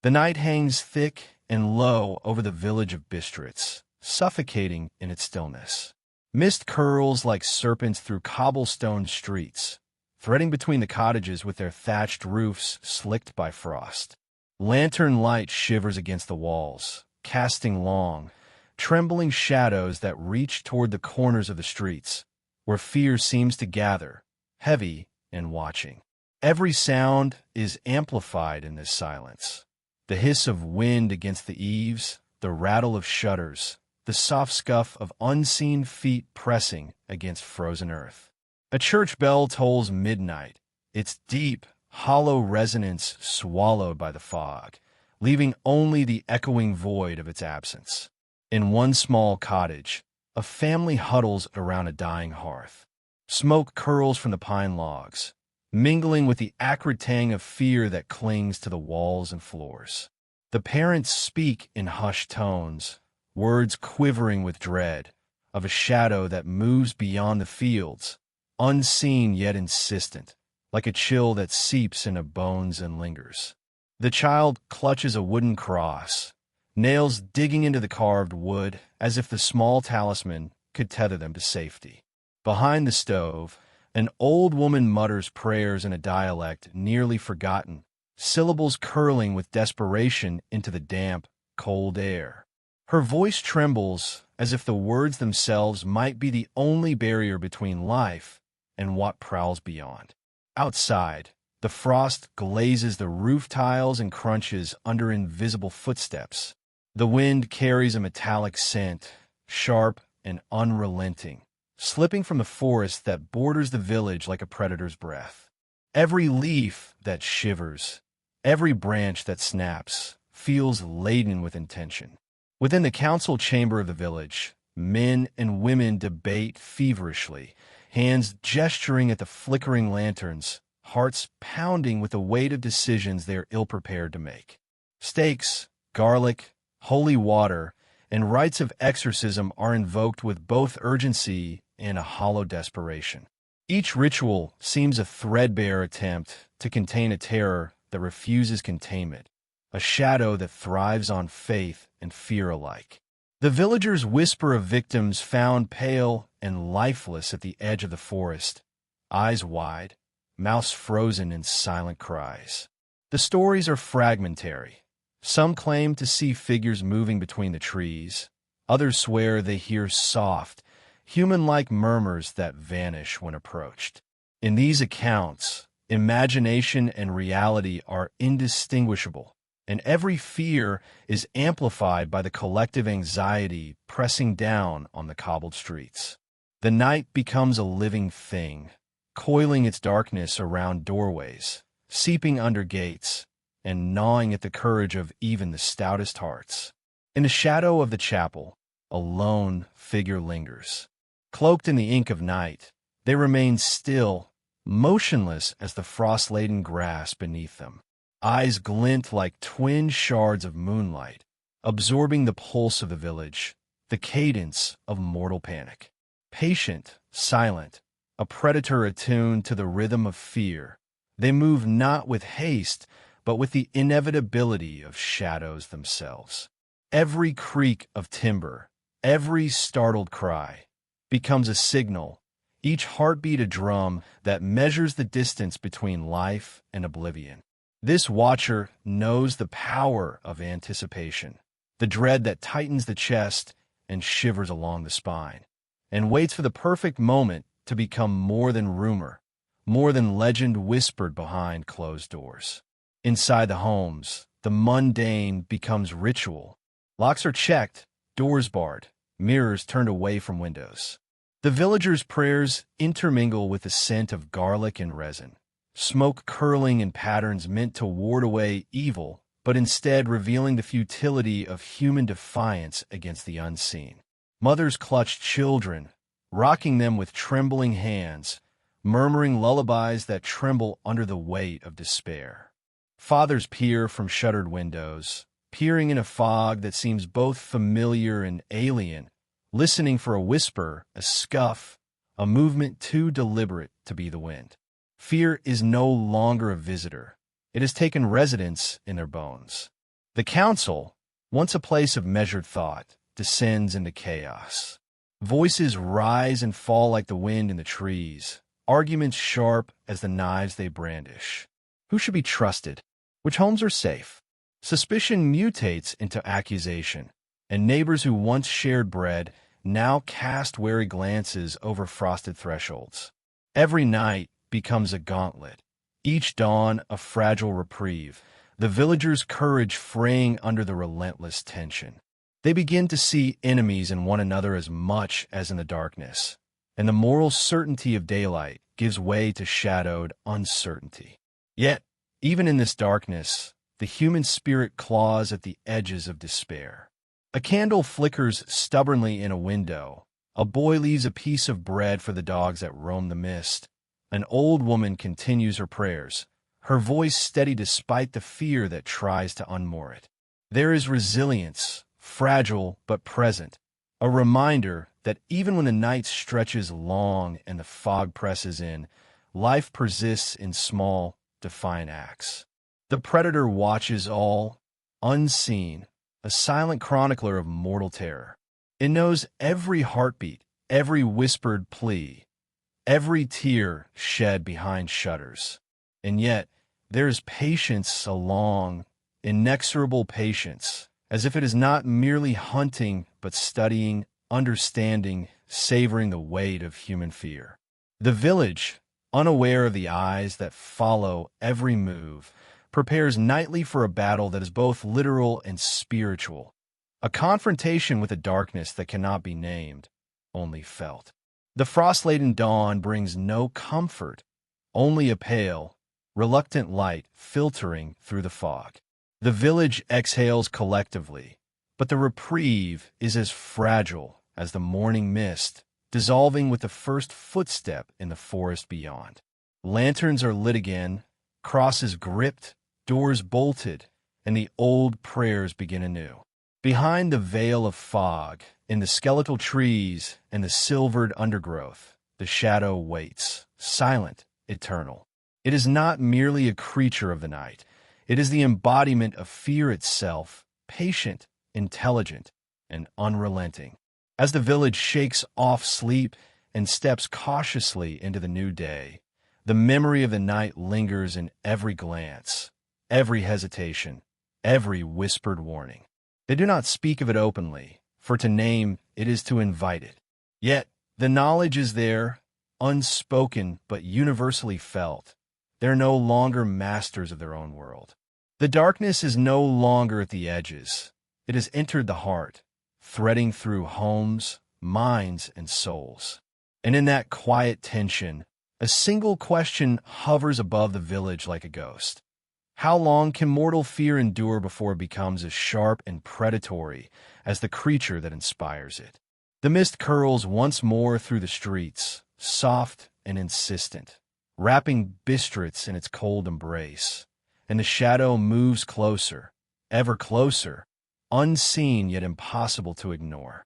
The night hangs thick and low over the village of Bistritz, suffocating in its stillness. Mist curls like serpents through cobblestone streets, threading between the cottages with their thatched roofs slicked by frost. Lantern light shivers against the walls, casting long, trembling shadows that reach toward the corners of the streets, where fear seems to gather, heavy and watching. Every sound is amplified in this silence. The hiss of wind against the eaves, the rattle of shutters, the soft scuff of unseen feet pressing against frozen earth. A church bell tolls midnight, its deep, hollow resonance swallowed by the fog, leaving only the echoing void of its absence. In one small cottage, a family huddles around a dying hearth. Smoke curls from the pine logs, mingling with the acrid tang of fear that clings to the walls and floors. The parents speak in hushed tones, words quivering with dread, of a shadow that moves beyond the fields, unseen yet insistent, like a chill that seeps into bones and lingers. The child clutches a wooden cross, nails digging into the carved wood as if the small talisman could tether them to safety. Behind the stove, an old woman mutters prayers in a dialect nearly forgotten, syllables curling with desperation into the damp, cold air. Her voice trembles as if the words themselves might be the only barrier between life and what prowls beyond. Outside, the frost glazes the roof tiles and crunches under invisible footsteps. The wind carries a metallic scent, sharp and unrelenting, slipping from the forest that borders the village like a predator's breath. Every leaf that shivers, every branch that snaps, feels laden with intention. Within the council chamber of the village, men and women debate feverishly, hands gesturing at the flickering lanterns, hearts pounding with the weight of decisions they are ill-prepared to make. Stakes, garlic, holy water, and rites of exorcism are invoked with both urgency and a hollow desperation. Each ritual seems a threadbare attempt to contain a terror that refuses containment, a shadow that thrives on faith and fear alike. The villagers whisper of victims found pale and lifeless at the edge of the forest, eyes wide, mouths frozen in silent cries. The stories are fragmentary. Some claim to see figures moving between the trees. Others swear they hear soft, human-like murmurs that vanish when approached. In these accounts, imagination and reality are indistinguishable, and every fear is amplified by the collective anxiety pressing down on the cobbled streets. The night becomes a living thing, coiling its darkness around doorways, seeping under gates, and gnawing at the courage of even the stoutest hearts. In the shadow of the chapel, a lone figure lingers. Cloaked in the ink of night, they remain still, motionless as the frost-laden grass beneath them. Eyes glint like twin shards of moonlight, absorbing the pulse of the village, the cadence of mortal panic. Patient, silent, a predator attuned to the rhythm of fear, they move not with haste, but with the inevitability of shadows themselves. Every creak of timber, every startled cry, becomes a signal, each heartbeat a drum that measures the distance between life and oblivion. This watcher knows the power of anticipation, the dread that tightens the chest and shivers along the spine, and waits for the perfect moment to become more than rumor, more than legend whispered behind closed doors. Inside the homes, the mundane becomes ritual. Locks are checked, doors barred, mirrors turned away from windows. The villagers' prayers intermingle with the scent of garlic and resin, smoke curling in patterns meant to ward away evil, but instead revealing the futility of human defiance against the unseen. Mothers clutch children, rocking them with trembling hands, murmuring lullabies that tremble under the weight of despair. Fathers peer from shuttered windows, peering in a fog that seems both familiar and alien, listening for a whisper, a scuff, a movement too deliberate to be the wind. Fear is no longer a visitor. It has taken residence in their bones. The council, once a place of measured thought, descends into chaos. Voices rise and fall like the wind in the trees, arguments sharp as the knives they brandish. Who should be trusted? Which homes are safe? Suspicion mutates into accusation, and neighbors who once shared bread now cast wary glances over frosted thresholds. Every night becomes a gauntlet, each dawn a fragile reprieve, the villagers' courage fraying under the relentless tension. They begin to see enemies in one another as much as in the darkness, and the moral certainty of daylight gives way to shadowed uncertainty. Yet, even in this darkness, the human spirit claws at the edges of despair. A candle flickers stubbornly in a window. A boy leaves a piece of bread for the dogs that roam the mist. An old woman continues her prayers, her voice steady despite the fear that tries to unmoor it. There is resilience, fragile but present, a reminder that even when the night stretches long and the fog presses in, life persists in small, defiant acts. The predator watches all, unseen, a silent chronicler of mortal terror. It knows every heartbeat, every whispered plea, every tear shed behind shutters. And yet, there is patience, a long, inexorable patience, as if it is not merely hunting, but studying, understanding, savoring the weight of human fear. The village, unaware of the eyes that follow every move, prepares nightly for a battle that is both literal and spiritual, a confrontation with a darkness that cannot be named, only felt. The frost-laden dawn brings no comfort, only a pale, reluctant light filtering through the fog. The village exhales collectively, but the reprieve is as fragile as the morning mist, dissolving with the first footstep in the forest beyond. Lanterns are lit again, crosses gripped, doors bolted, and the old prayers begin anew. Behind the veil of fog, in the skeletal trees and the silvered undergrowth, the shadow waits, silent, eternal. It is not merely a creature of the night. It is the embodiment of fear itself, patient, intelligent, and unrelenting. As the village shakes off sleep and steps cautiously into the new day, the memory of the night lingers in every glance, every hesitation, every whispered warning. They do not speak of it openly, for to name it is to invite it. Yet the knowledge is there, unspoken but universally felt. They are no longer masters of their own world. The darkness is no longer at the edges. It has entered the heart, threading through homes, minds, and souls. And in that quiet tension, a single question hovers above the village like a ghost. How long can mortal fear endure before it becomes as sharp and predatory as the creature that inspires it? The mist curls once more through the streets, soft and insistent, wrapping Bistritz in its cold embrace, and the shadow moves closer, ever closer, unseen yet impossible to ignore.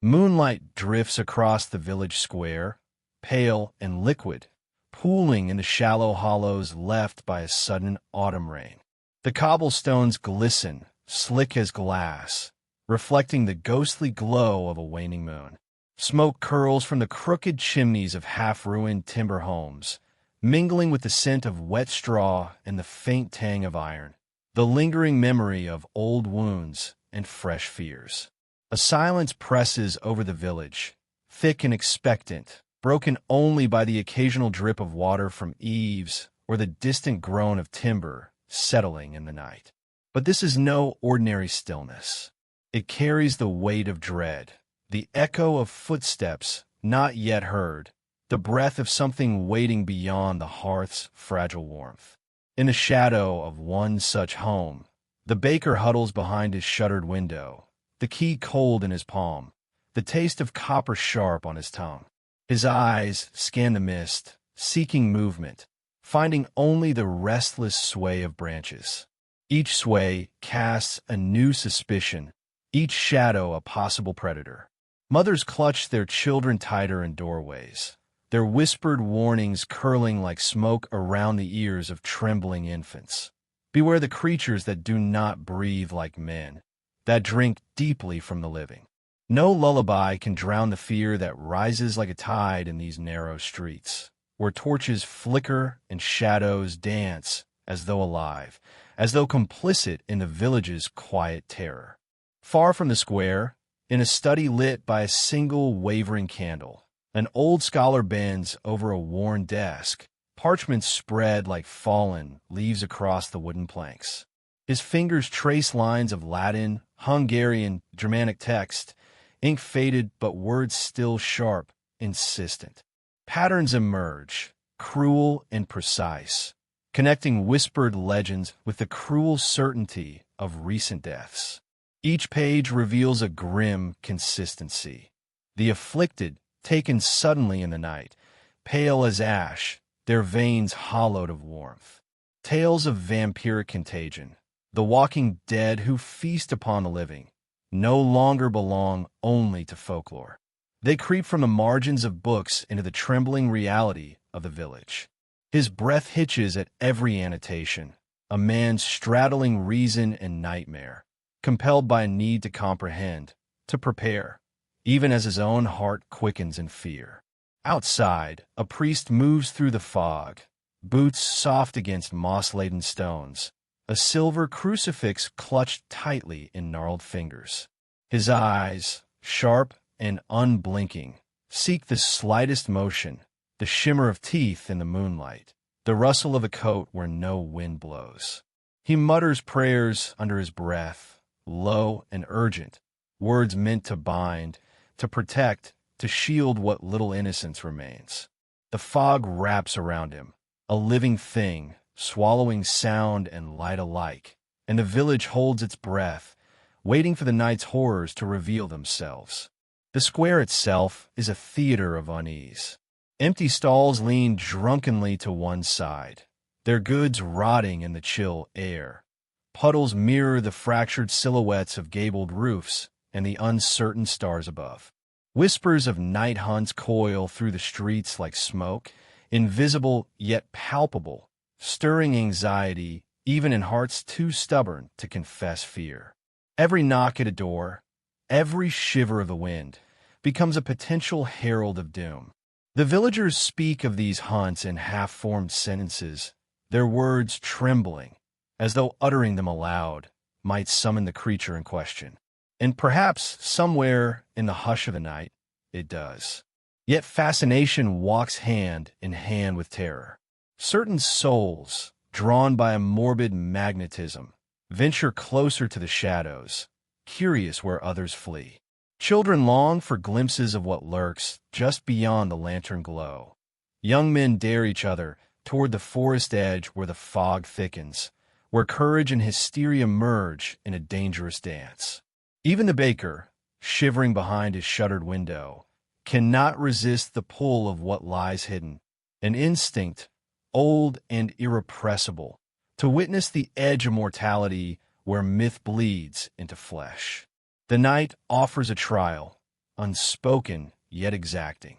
Moonlight drifts across the village square, pale and liquid, pooling in the shallow hollows left by a sudden autumn rain. The cobblestones glisten, slick as glass, reflecting the ghostly glow of a waning moon. Smoke curls from the crooked chimneys of half-ruined timber homes, mingling with the scent of wet straw and the faint tang of iron, the lingering memory of old wounds and fresh fears. A silence presses over the village, thick and expectant, broken only by the occasional drip of water from eaves or the distant groan of timber settling in the night. But this is no ordinary stillness. It carries the weight of dread, the echo of footsteps not yet heard, the breath of something waiting beyond the hearth's fragile warmth. In the shadow of one such home, the baker huddles behind his shuttered window, the key cold in his palm, the taste of copper sharp on his tongue. His eyes scan the mist, seeking movement, finding only the restless sway of branches. Each sway casts a new suspicion, each shadow a possible predator. Mothers clutch their children tighter in doorways, their whispered warnings curling like smoke around the ears of trembling infants. Beware the creatures that do not breathe like men, that drink deeply from the living. No lullaby can drown the fear that rises like a tide in these narrow streets, where torches flicker and shadows dance as though alive, as though complicit in the village's quiet terror. Far from the square, in a study lit by a single wavering candle, an old scholar bends over a worn desk, parchments spread like fallen leaves across the wooden planks. His fingers trace lines of Latin, Hungarian, Germanic text, ink faded but words still sharp, insistent. Patterns emerge, cruel and precise, connecting whispered legends with the cruel certainty of recent deaths. Each page reveals a grim consistency. The afflicted, taken suddenly in the night, pale as ash, their veins hollowed of warmth. Tales of vampiric contagion, the walking dead who feast upon the living, no longer belong only to folklore. They creep from the margins of books into the trembling reality of the village. His breath hitches at every annotation, a man straddling reason and nightmare, compelled by a need to comprehend, to prepare, even as his own heart quickens in fear. Outside, a priest moves through the fog, boots soft against moss-laden stones, a silver crucifix clutched tightly in gnarled fingers. His eyes, sharp and unblinking, seek the slightest motion, the shimmer of teeth in the moonlight, the rustle of a coat where no wind blows. He mutters prayers under his breath, low and urgent, words meant to bind, to protect, to shield what little innocence remains. The fog wraps around him, a living thing, swallowing sound and light alike, and the village holds its breath, waiting for the night's horrors to reveal themselves. The square itself is a theater of unease. Empty stalls lean drunkenly to one side, their goods rotting in the chill air. Puddles mirror the fractured silhouettes of gabled roofs and the uncertain stars above. Whispers of night hunts coil through the streets like smoke, invisible yet palpable, stirring anxiety even in hearts too stubborn to confess fear. Every knock at a door, every shiver of the wind, becomes a potential herald of doom. The villagers speak of these hunts in half-formed sentences, their words trembling, as though uttering them aloud might summon the creature in question. And perhaps somewhere in the hush of the night, it does. Yet fascination walks hand in hand with terror. Certain souls, drawn by a morbid magnetism, venture closer to the shadows, curious where others flee. Children long for glimpses of what lurks just beyond the lantern glow. Young men dare each other toward the forest edge where the fog thickens, where courage and hysteria merge in a dangerous dance. Even the baker, shivering behind his shuttered window, cannot resist the pull of what lies hidden, an instinct, old and irrepressible, to witness the edge of mortality where myth bleeds into flesh. The night offers a trial, unspoken yet exacting.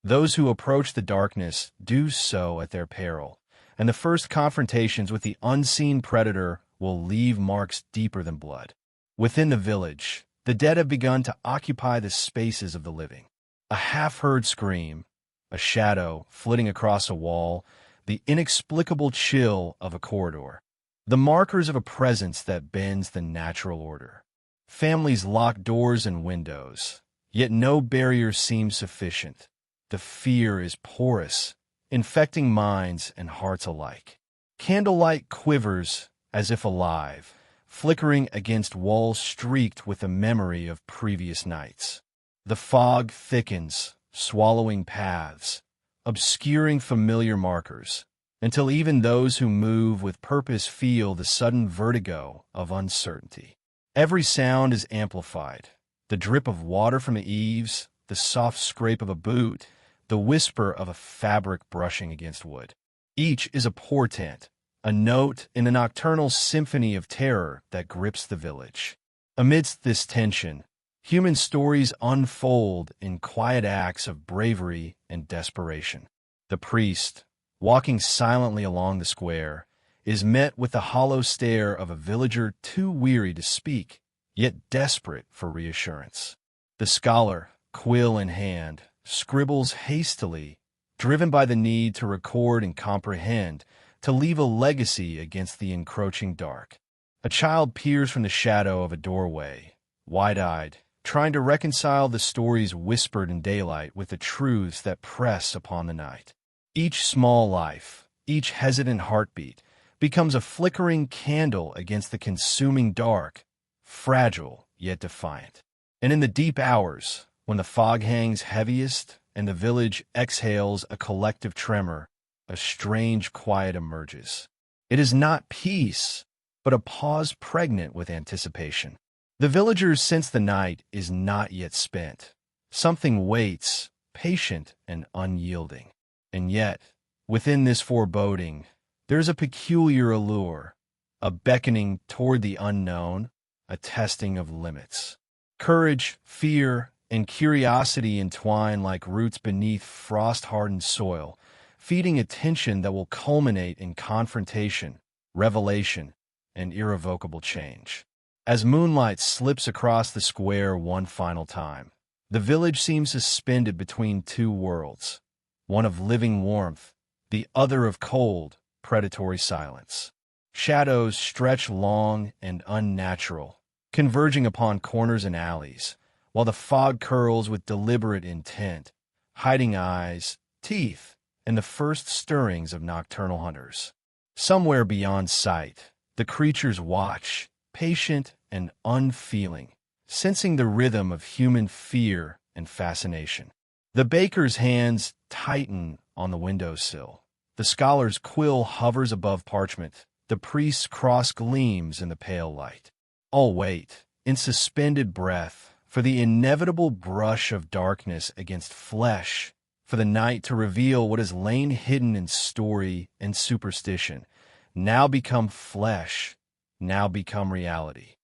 Those who approach the darkness do so at their peril, and the first confrontations with the unseen predator will leave marks deeper than blood. Within the village, the dead have begun to occupy the spaces of the living. A half-heard scream, a shadow flitting across a wall, the inexplicable chill of a corridor, the markers of a presence that bends the natural order. Families lock doors and windows, yet no barriers seem sufficient. The fear is porous, infecting minds and hearts alike. Candlelight quivers as if alive, flickering against walls streaked with the memory of previous nights. The fog thickens, swallowing paths, obscuring familiar markers, until even those who move with purpose feel the sudden vertigo of uncertainty. Every sound is amplified. The drip of water from the eaves, the soft scrape of a boot, the whisper of a fabric brushing against wood. Each is a portent, a note in the nocturnal symphony of terror that grips the village. Amidst this tension, human stories unfold in quiet acts of bravery and desperation. The priest, walking silently along the square, is met with the hollow stare of a villager too weary to speak, yet desperate for reassurance. The scholar, quill in hand, scribbles hastily, driven by the need to record and comprehend, to leave a legacy against the encroaching dark. A child peers from the shadow of a doorway, wide-eyed, trying to reconcile the stories whispered in daylight with the truths that press upon the night. Each small life, each hesitant heartbeat, becomes a flickering candle against the consuming dark, fragile yet defiant. And in the deep hours, when the fog hangs heaviest and the village exhales a collective tremor, a strange quiet emerges. It is not peace, but a pause pregnant with anticipation. The villagers sense the night is not yet spent. Something waits, patient and unyielding. And yet, within this foreboding, there's a peculiar allure, a beckoning toward the unknown, a testing of limits. Courage, fear, and curiosity entwine like roots beneath frost-hardened soil, feeding a tension that will culminate in confrontation, revelation, and irrevocable change. As moonlight slips across the square one final time, the village seems suspended between two worlds, one of living warmth, the other of cold, predatory silence. Shadows stretch long and unnatural, converging upon corners and alleys, while the fog curls with deliberate intent, hiding eyes, teeth, and the first stirrings of nocturnal hunters. Somewhere beyond sight, the creatures watch, patient and unfeeling, sensing the rhythm of human fear and fascination. The baker's hands tighten on the windowsill. The scholar's quill hovers above parchment. The priest's cross gleams in the pale light. All wait, in suspended breath, for the inevitable brush of darkness against flesh, for the night to reveal what has lain hidden in story and superstition, now become flesh, now become reality.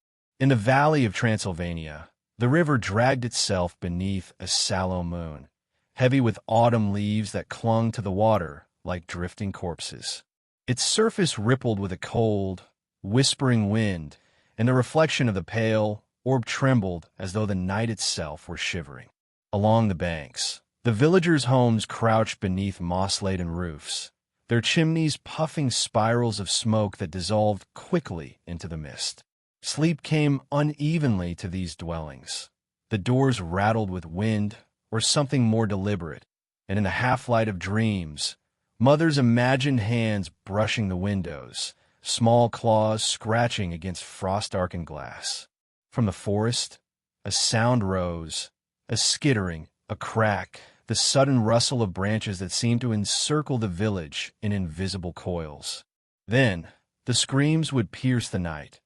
In the valley of Transylvania, the river dragged itself beneath a sallow moon, heavy with autumn leaves that clung to the water like drifting corpses. Its surface rippled with a cold, whispering wind, and the reflection of the pale orb trembled as though the night itself were shivering. Along the banks, the villagers' homes crouched beneath moss-laden roofs, their chimneys puffing spirals of smoke that dissolved quickly into the mist. Sleep came unevenly to these dwellings. The doors rattled with wind or something more deliberate, and in the half-light of dreams, mothers imagined hands brushing the windows, small claws scratching against frost-darkened glass. From the forest, a sound rose, a skittering, a crack, the sudden rustle of branches that seemed to encircle the village in invisible coils. Then, the screams would pierce the night,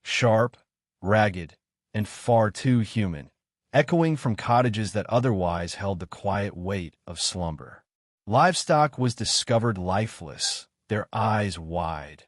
sharp, ragged, and far too human, echoing from cottages that otherwise held the quiet weight of slumber. Livestock was discovered lifeless, their eyes wide,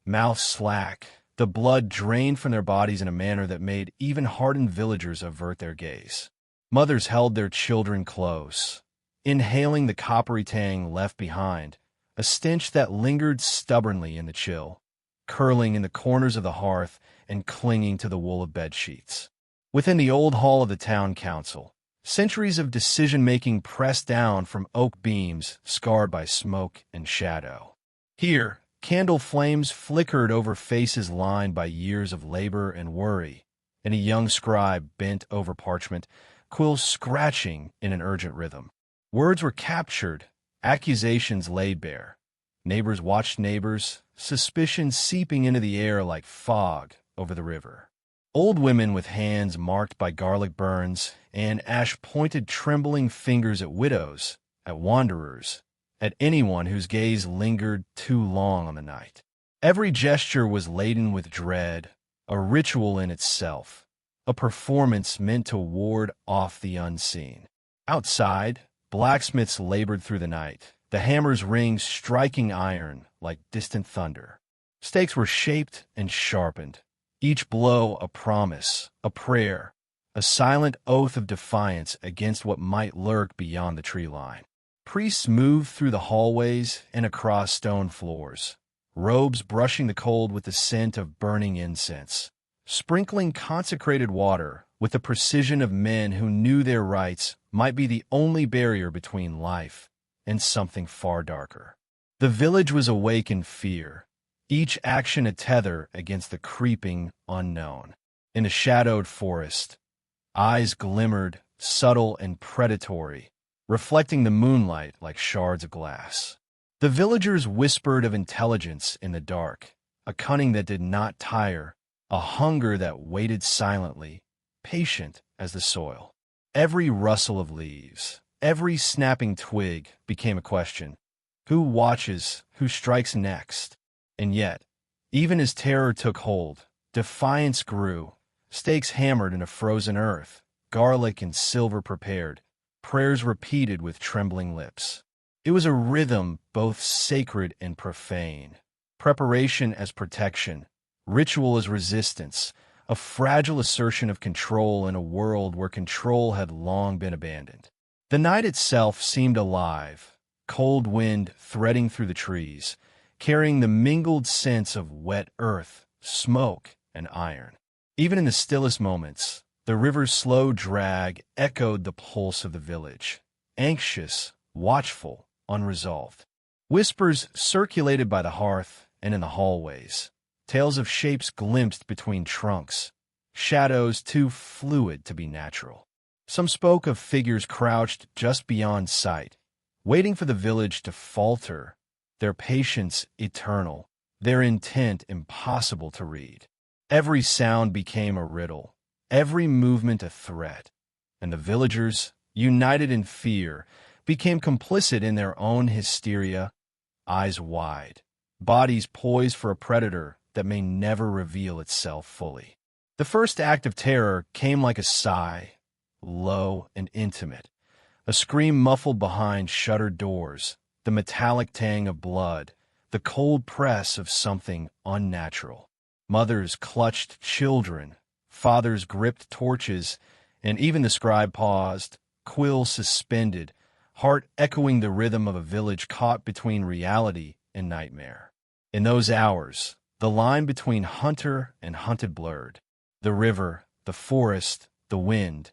mouths slack, the blood drained from their bodies in a manner that made even hardened villagers avert their gaze. Mothers held their children close, inhaling the coppery tang left behind, a stench that lingered stubbornly in the chill, curling in the corners of the hearth and clinging to the wool of bedsheets. Within the old hall of the town council, centuries of decision-making pressed down from oak beams scarred by smoke and shadow. Here, candle flames flickered over faces lined by years of labor and worry, and a young scribe bent over parchment, quills scratching in an urgent rhythm. Words were captured, accusations laid bare. Neighbors watched neighbors, suspicion seeping into the air like fog over the river. Old women with hands marked by garlic burns and ash-pointed trembling fingers at widows, at wanderers, at anyone whose gaze lingered too long on the night. Every gesture was laden with dread, a ritual in itself, a performance meant to ward off the unseen. Outside, blacksmiths labored through the night, the hammer's rings striking iron like distant thunder. Stakes were shaped and sharpened, each blow a promise, a prayer, a silent oath of defiance against what might lurk beyond the tree line. Priests moved through the hallways and across stone floors, robes brushing the cold with the scent of burning incense, sprinkling consecrated water with the precision of men who knew their rights might be the only barrier between life and something far darker. The village was awake in fear, each action a tether against the creeping unknown. In a shadowed forest, eyes glimmered, subtle and predatory, reflecting the moonlight like shards of glass. The villagers whispered of intelligence in the dark, a cunning that did not tire, a hunger that waited silently, patient as the soil. Every rustle of leaves, every snapping twig became a question. Who watches? Who strikes next? And yet, even as terror took hold, defiance grew, stakes hammered into frozen earth, garlic and silver prepared, prayers repeated with trembling lips. It was a rhythm both sacred and profane, preparation as protection, ritual as resistance, a fragile assertion of control in a world where control had long been abandoned. The night itself seemed alive, cold wind threading through the trees, carrying the mingled scents of wet earth, smoke, and iron. Even in the stillest moments, the river's slow drag echoed the pulse of the village, anxious, watchful, unresolved. Whispers circulated by the hearth and in the hallways, tales of shapes glimpsed between trunks, shadows too fluid to be natural. Some spoke of figures crouched just beyond sight, waiting for the village to falter, their patience eternal, their intent impossible to read. Every sound became a riddle, every movement a threat, and the villagers, united in fear, became complicit in their own hysteria, eyes wide, bodies poised for a predator that may never reveal itself fully. The first act of terror came like a sigh, low and intimate, a scream muffled behind shuttered doors, the metallic tang of blood, the cold press of something unnatural. Mothers clutched children, fathers gripped torches, and even the scribe paused, quill suspended, heart echoing the rhythm of a village caught between reality and nightmare. In those hours, the line between hunter and hunted blurred. The river, the forest, the wind,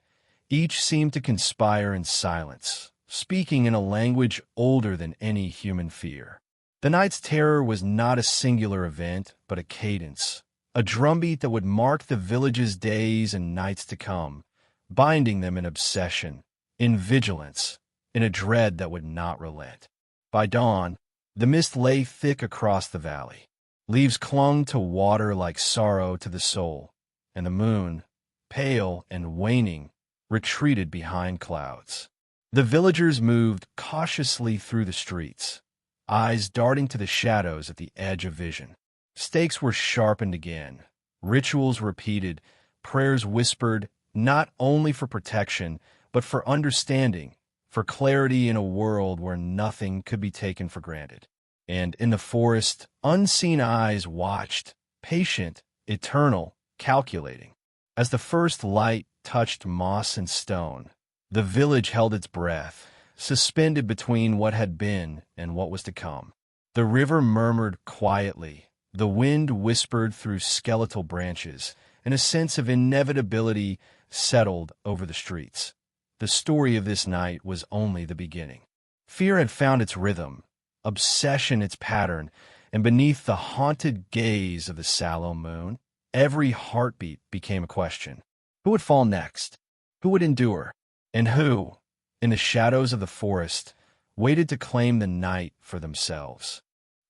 each seemed to conspire in silence, speaking in a language older than any human fear. The night's terror was not a singular event, but a cadence, a drumbeat that would mark the village's days and nights to come, binding them in obsession, in vigilance, in a dread that would not relent. By dawn, the mist lay thick across the valley. Leaves clung to water like sorrow to the soul, and the moon, pale and waning, retreated behind clouds. The villagers moved cautiously through the streets, eyes darting to the shadows at the edge of vision. Stakes were sharpened again, rituals repeated, prayers whispered, not only for protection, but for understanding, for clarity in a world where nothing could be taken for granted. And in the forest, unseen eyes watched, patient, eternal, calculating. As the first light touched moss and stone, the village held its breath, suspended between what had been and what was to come. The river murmured quietly, the wind whispered through skeletal branches, and a sense of inevitability settled over the streets. The story of this night was only the beginning. Fear had found its rhythm, obsession its pattern, and beneath the haunted gaze of the sallow moon, every heartbeat became a question. Who would fall next? Who would endure? And who, in the shadows of the forest, waited to claim the night for themselves?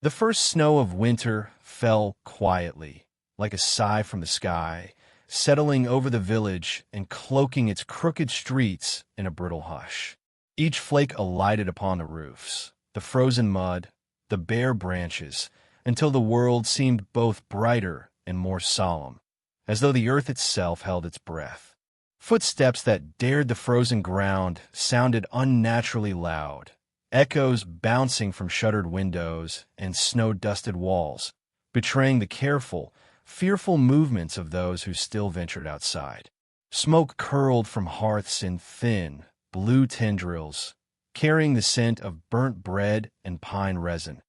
The first snow of winter fell quietly, like a sigh from the sky, settling over the village and cloaking its crooked streets in a brittle hush. Each flake alighted upon the roofs, the frozen mud, the bare branches, until the world seemed both brighter and more solemn, as though the earth itself held its breath. Footsteps that dared the frozen ground sounded unnaturally loud, echoes bouncing from shuttered windows and snow-dusted walls, betraying the careful, fearful movements of those who still ventured outside. Smoke curled from hearths in thin, blue tendrils, carrying the scent of burnt bread and pine resin.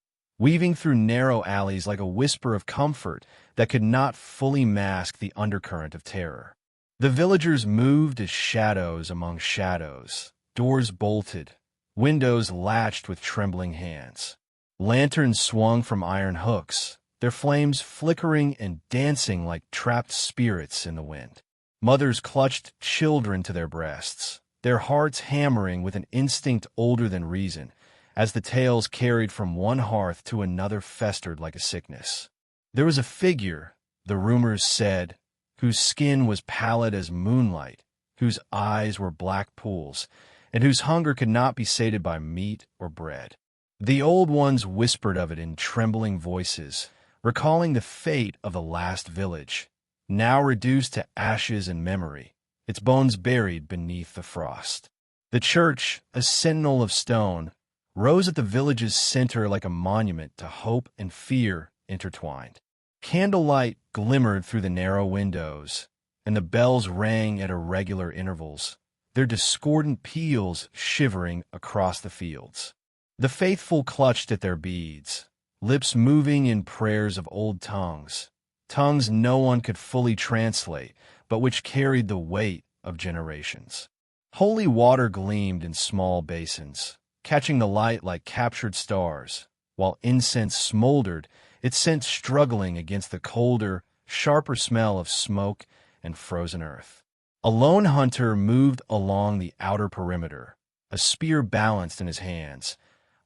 weaving through narrow alleys like a whisper of comfort that could not fully mask the undercurrent of terror. The villagers moved as shadows among shadows, doors bolted, windows latched with trembling hands. Lanterns swung from iron hooks, their flames flickering and dancing like trapped spirits in the wind. Mothers clutched children to their breasts, their hearts hammering with an instinct older than reason, as the tales carried from one hearth to another festered like a sickness. There was a figure, the rumors said, whose skin was pallid as moonlight, whose eyes were black pools, and whose hunger could not be sated by meat or bread. The old ones whispered of it in trembling voices, recalling the fate of the last village, now reduced to ashes and memory, its bones buried beneath the frost. The church, a sentinel of stone, rose at the village's center like a monument to hope and fear intertwined. Candlelight glimmered through the narrow windows, and the bells rang at irregular intervals, their discordant peals shivering across the fields. The faithful clutched at their beads, lips moving in prayers of old tongues, tongues no one could fully translate, but which carried the weight of generations. Holy water gleamed in small basins, catching the light like captured stars, while incense smoldered, its scent struggling against the colder, sharper smell of smoke and frozen earth. A lone hunter moved along the outer perimeter, a spear balanced in his hands,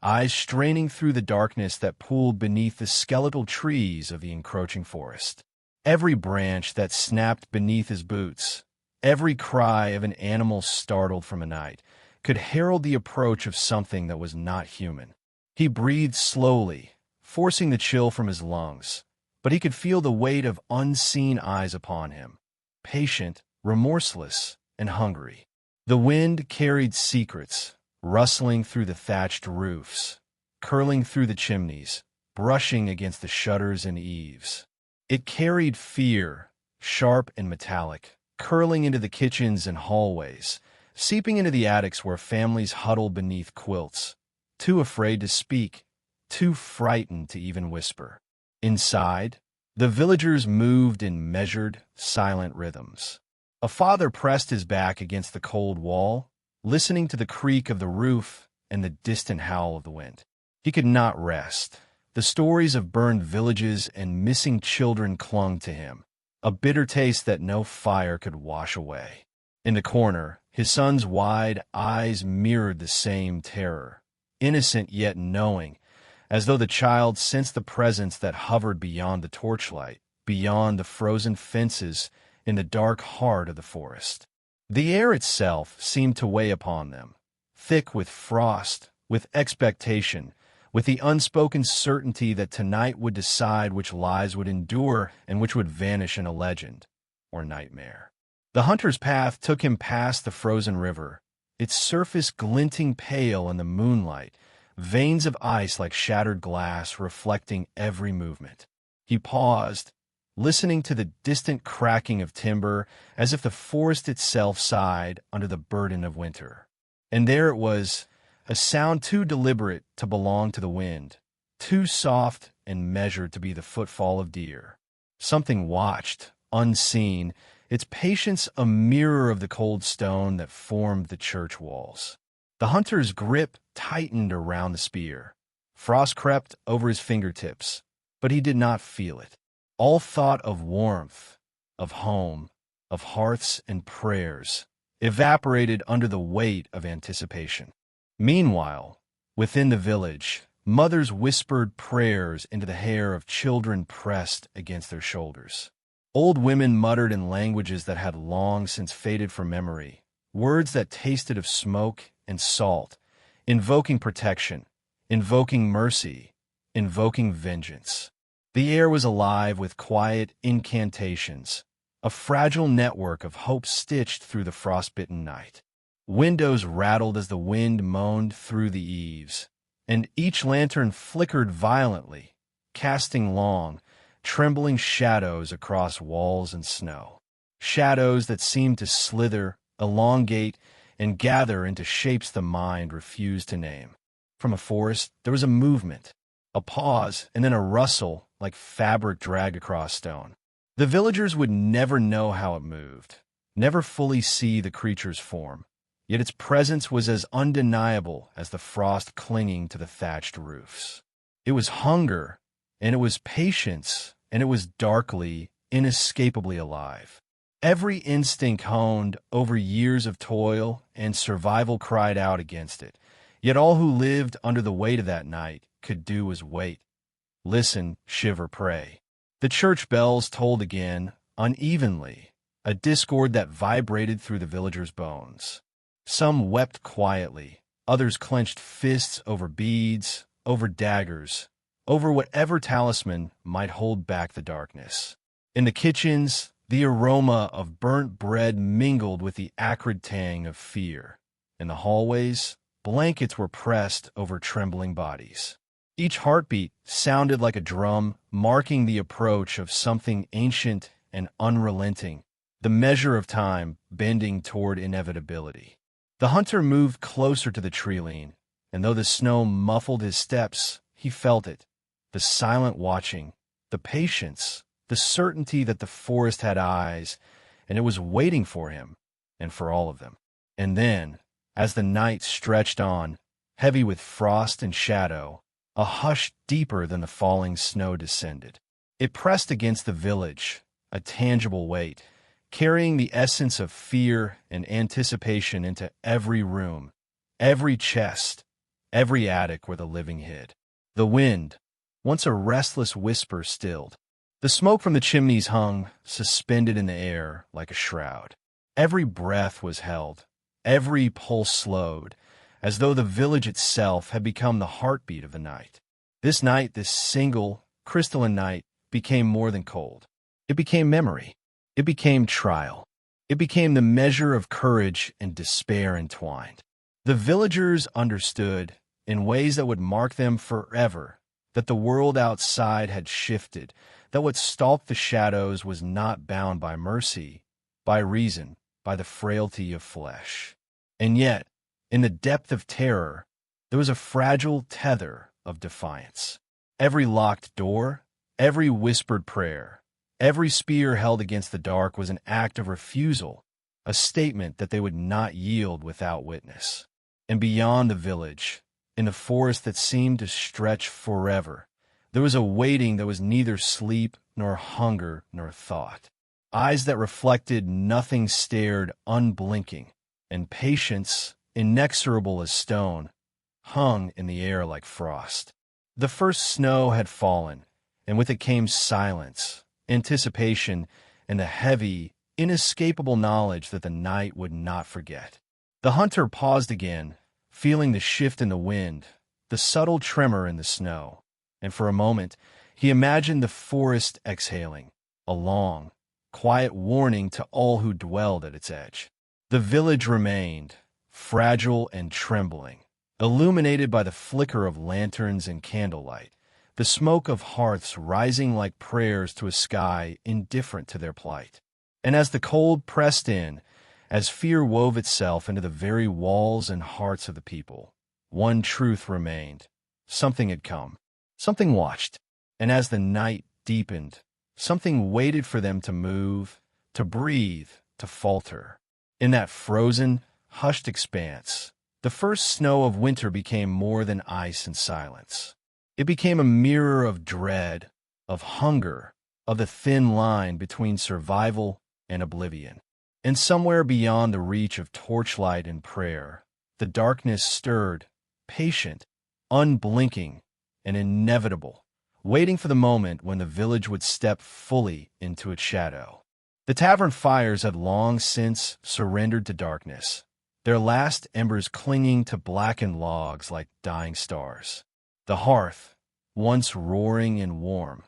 eyes straining through the darkness that pooled beneath the skeletal trees of the encroaching forest. Every branch that snapped beneath his boots, every cry of an animal startled from a night, could herald the approach of something that was not human. He breathed slowly, forcing the chill from his lungs, but he could feel the weight of unseen eyes upon him, patient, remorseless, and hungry. The wind carried secrets, rustling through the thatched roofs, curling through the chimneys, brushing against the shutters and eaves. It carried fear, sharp and metallic, curling into the kitchens and hallways, seeping into the attics where families huddled beneath quilts, too afraid to speak, too frightened to even whisper. Inside, the villagers moved in measured, silent rhythms. A father pressed his back against the cold wall, listening to the creak of the roof and the distant howl of the wind. He could not rest. The stories of burned villages and missing children clung to him, a bitter taste that no fire could wash away. In the corner, his son's wide eyes mirrored the same terror, innocent yet knowing, as though the child sensed the presence that hovered beyond the torchlight, beyond the frozen fences in the dark heart of the forest. The air itself seemed to weigh upon them, thick with frost, with expectation, with the unspoken certainty that tonight would decide which lives would endure and which would vanish in a legend or nightmare. The hunter's path took him past the frozen river, its surface glinting pale in the moonlight, veins of ice like shattered glass reflecting every movement. He paused, listening to the distant cracking of timber as if the forest itself sighed under the burden of winter. And there it was, a sound too deliberate to belong to the wind, too soft and measured to be the footfall of deer. Something watched, unseen, its patience a mirror of the cold stone that formed the church walls. The hunter's grip tightened around the spear. Frost crept over his fingertips, but he did not feel it. All thought of warmth, of home, of hearths and prayers evaporated under the weight of anticipation. Meanwhile, within the village, mothers whispered prayers into the hair of children pressed against their shoulders. Old women muttered in languages that had long since faded from memory, words that tasted of smoke and salt, invoking protection, invoking mercy, invoking vengeance. The air was alive with quiet incantations, a fragile network of hope stitched through the frostbitten night. Windows rattled as the wind moaned through the eaves, and each lantern flickered violently, casting long, trembling shadows across walls and snow. Shadows that seemed to slither, elongate, and gather into shapes the mind refused to name. From a forest, there was a movement, A pause, and then a rustle like fabric dragged across stone. The villagers would never know how it moved, never fully see the creature's form, yet its presence was as undeniable as the frost clinging to the thatched roofs. It was hunger, and it was patience, and it was darkly, inescapably alive. Every instinct honed over years of toil and survival cried out against it, yet all who lived under the weight of that night could do was wait, listen, shiver, pray. The church bells tolled again, unevenly, a discord that vibrated through the villagers' bones. Some wept quietly, others clenched fists over beads, over daggers, over whatever talisman might hold back the darkness. In the kitchens, the aroma of burnt bread mingled with the acrid tang of fear. In the hallways, blankets were pressed over trembling bodies. Each heartbeat sounded like a drum, marking the approach of something ancient and unrelenting, the measure of time bending toward inevitability. The hunter moved closer to the tree-line, and though the snow muffled his steps, he felt it, the silent watching, the patience, the certainty that the forest had eyes, and it was waiting for him, and for all of them. And then, as the night stretched on, heavy with frost and shadow, a hush deeper than the falling snow descended. It pressed against the village, a tangible weight, carrying the essence of fear and anticipation into every room, every chest, every attic where the living hid. The wind, once a restless whisper, stilled. The smoke from the chimneys hung, suspended in the air like a shroud. Every breath was held, every pulse slowed, as though the village itself had become the heartbeat of the night. This night, this single, crystalline night, became more than cold. It became memory. It became trial. It became the measure of courage and despair entwined. The villagers understood, in ways that would mark them forever, that the world outside had shifted, that what stalked the shadows was not bound by mercy, by reason, by the frailty of flesh. And yet, in the depth of terror, there was a fragile tether of defiance. Every locked door, every whispered prayer, every spear held against the dark was an act of refusal, a statement that they would not yield without witness. And beyond the village, in the forest that seemed to stretch forever, there was a waiting that was neither sleep nor hunger nor thought. Eyes that reflected nothing stared unblinking, and patience, inexorable as stone, hung in the air like frost. The first snow had fallen, and with it came silence, anticipation, and the heavy, inescapable knowledge that the night would not forget. The hunter paused again, feeling the shift in the wind, the subtle tremor in the snow, and for a moment he imagined the forest exhaling, a long, quiet warning to all who dwelled at its edge. The village remained, fragile and trembling, illuminated by the flicker of lanterns and candlelight, the smoke of hearths rising like prayers to a sky indifferent to their plight. And as the cold pressed in, as fear wove itself into the very walls and hearts of the people, one truth remained. Something had come. Something watched. And as the night deepened, something waited for them to move, to breathe, to falter. In that frozen, hushed expanse, the first snow of winter became more than ice and silence. It became a mirror of dread, of hunger, of the thin line between survival and oblivion. And somewhere beyond the reach of torchlight and prayer, the darkness stirred, patient, unblinking, and inevitable, waiting for the moment when the village would step fully into its shadow. The tavern fires had long since surrendered to darkness, their last embers clinging to blackened logs like dying stars. The hearth, once roaring and warm,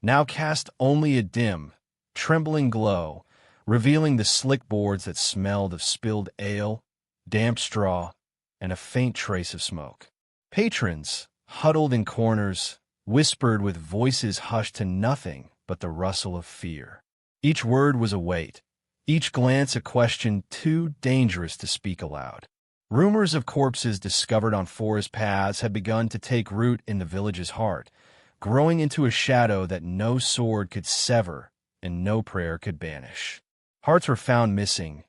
now cast only a dim, trembling glow, revealing the slick boards that smelled of spilled ale, damp straw, and a faint trace of smoke. Patrons, huddled in corners, whispered with voices hushed to nothing but the rustle of fear. Each word was a weight, each glance a question too dangerous to speak aloud. Rumors of corpses discovered on forest paths had begun to take root in the village's heart, growing into a shadow that no sword could sever and no prayer could banish. Hearts were found missing,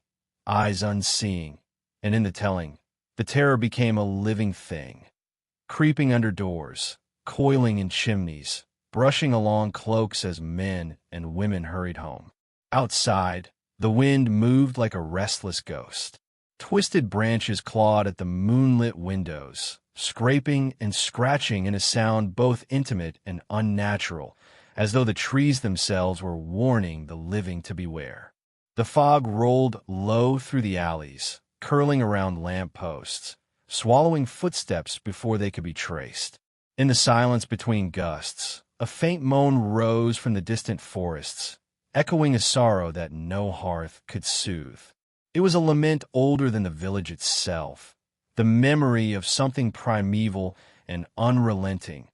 eyes unseeing, and in the telling, the terror became a living thing, creeping under doors, coiling in chimneys, brushing along cloaks as men and women hurried home. Outside, the wind moved like a restless ghost. Twisted branches clawed at the moonlit windows, scraping and scratching in a sound both intimate and unnatural, as though the trees themselves were warning the living to beware. The fog rolled low through the alleys, curling around lamp posts, swallowing footsteps before they could be traced. In the silence between gusts, a faint moan rose from the distant forests, echoing a sorrow that no hearth could soothe. It was a lament older than the village itself, the memory of something primeval and unrelenting,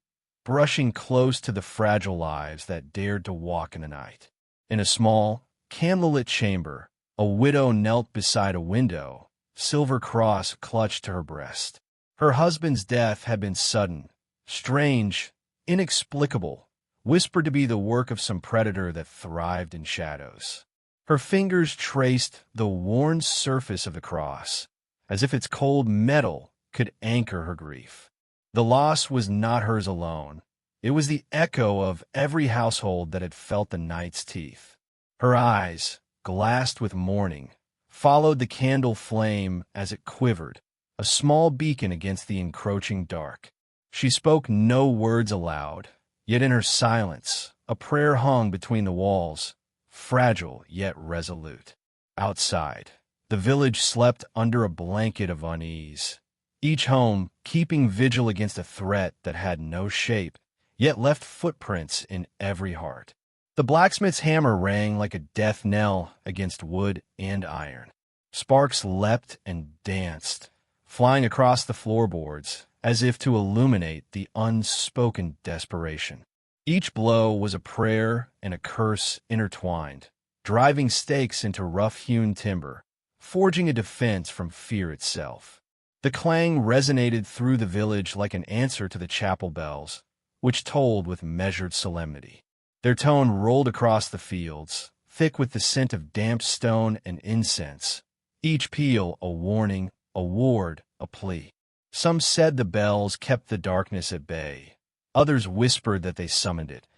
brushing close to the fragile lives that dared to walk in the night. In a small, candlelit chamber, a widow knelt beside a window, silver cross clutched to her breast. Her husband's death had been sudden, strange, inexplicable, whispered to be the work of some predator that thrived in shadows. Her fingers traced the worn surface of the cross, as if its cold metal could anchor her grief. The loss was not hers alone. It was the echo of every household that had felt the night's teeth. Her eyes, glassed with mourning, followed the candle flame as it quivered, a small beacon against the encroaching dark. She spoke no words aloud, yet in her silence, a prayer hung between the walls, fragile yet resolute. Outside, the village slept under a blanket of unease, each home keeping vigil against a threat that had no shape, yet left footprints in every heart. The blacksmith's hammer rang like a death knell against wood and iron. Sparks leapt and danced, flying across the floorboards, as if to illuminate the unspoken desperation. Each blow was a prayer and a curse intertwined, driving stakes into rough-hewn timber, forging a defense from fear itself. The clang resonated through the village like an answer to the chapel bells, which tolled with measured solemnity. Their tone rolled across the fields, thick with the scent of damp stone and incense, each peal a warning, a ward, a plea. Some said the bells kept the darkness at bay. Others whispered that they summoned it,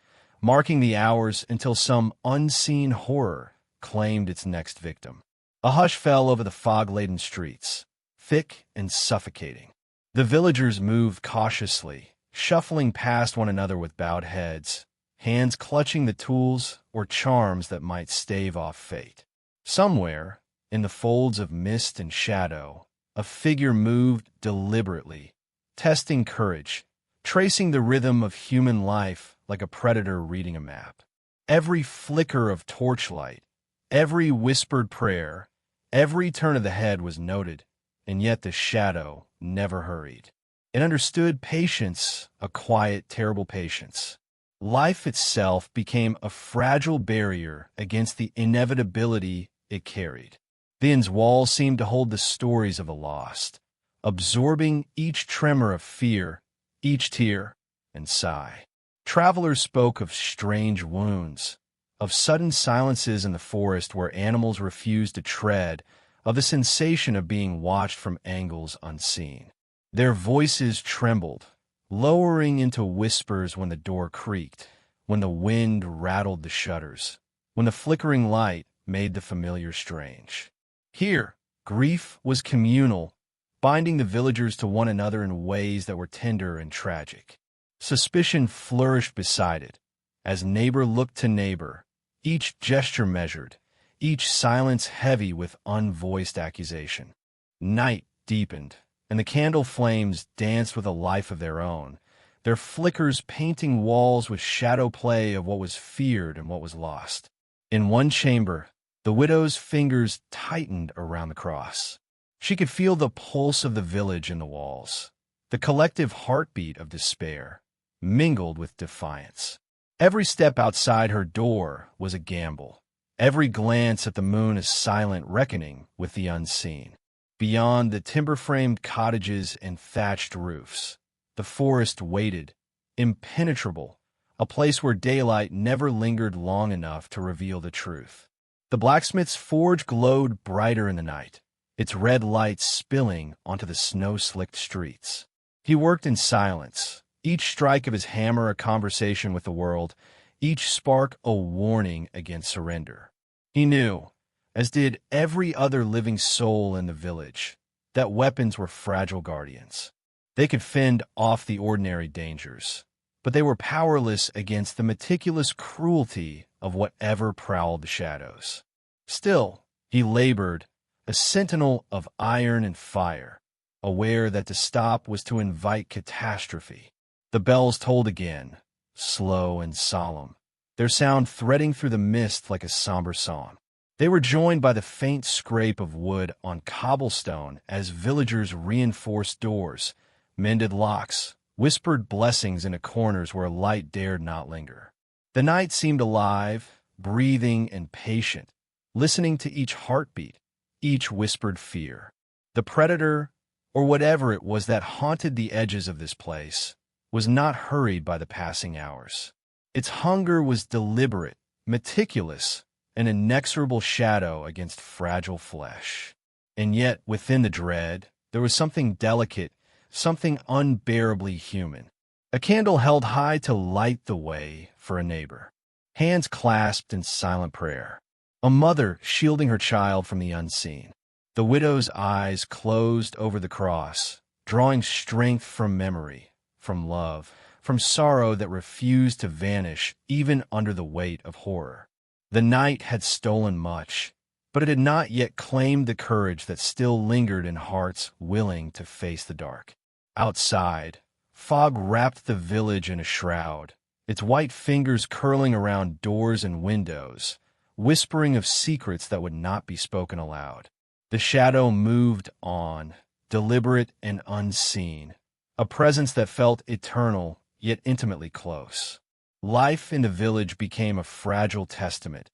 marking the hours until some unseen horror claimed its next victim. A hush fell over the fog-laden streets, thick and suffocating. The villagers moved cautiously, shuffling past one another with bowed heads, hands clutching the tools or charms that might stave off fate. Somewhere, in the folds of mist and shadow, a figure moved deliberately, testing courage, tracing the rhythm of human life like a predator reading a map. Every flicker of torchlight, every whispered prayer, every turn of the head was noted, and yet the shadow never hurried. It understood patience, a quiet, terrible patience. Life itself became a fragile barrier against the inevitability it carried. The inn's walls seemed to hold the stories of the lost, absorbing each tremor of fear, each tear and sigh. Travelers spoke of strange wounds, of sudden silences in the forest where animals refused to tread, of the sensation of being watched from angles unseen. Their voices trembled, lowering into whispers when the door creaked, when the wind rattled the shutters, when the flickering light made the familiar strange. Here, grief was communal, binding the villagers to one another in ways that were tender and tragic. Suspicion flourished beside it, as neighbor looked to neighbor, each gesture measured, each silence heavy with unvoiced accusation. Night deepened, and the candle flames danced with a life of their own, their flickers painting walls with shadow play of what was feared and what was lost. In one chamber, the widow's fingers tightened around the cross. She could feel the pulse of the village in the walls, the collective heartbeat of despair, mingled with defiance. Every step outside her door was a gamble, every glance at the moon a silent reckoning with the unseen. Beyond the timber-framed cottages and thatched roofs, the forest waited, impenetrable, a place where daylight never lingered long enough to reveal the truth. The blacksmith's forge glowed brighter in the night, its red light spilling onto the snow-slicked streets. He worked in silence, each strike of his hammer a conversation with the world, each spark a warning against surrender. He knew, as did every other living soul in the village, that weapons were fragile guardians. They could fend off the ordinary dangers, but they were powerless against the meticulous cruelty of whatever prowled the shadows. Still, he labored, a sentinel of iron and fire, aware that to stop was to invite catastrophe. The bells tolled again, slow and solemn, their sound threading through the mist like a somber song. They were joined by the faint scrape of wood on cobblestone as villagers reinforced doors, mended locks, whispered blessings into corners where light dared not linger. The night seemed alive, breathing and patient, listening to each heartbeat, each whispered fear. The predator, or whatever it was that haunted the edges of this place, was not hurried by the passing hours. Its hunger was deliberate, meticulous, an inexorable shadow against fragile flesh. And yet, within the dread, there was something delicate, something unbearably human. A candle held high to light the way for a neighbor. Hands clasped in silent prayer. A mother shielding her child from the unseen. The widow's eyes closed over the cross, drawing strength from memory, from love, from sorrow that refused to vanish even under the weight of horror. The night had stolen much, but it had not yet claimed the courage that still lingered in hearts willing to face the dark. Outside, fog wrapped the village in a shroud, its white fingers curling around doors and windows, whispering of secrets that would not be spoken aloud. The shadow moved on, deliberate and unseen, a presence that felt eternal yet intimately close. Life in the village became a fragile testament,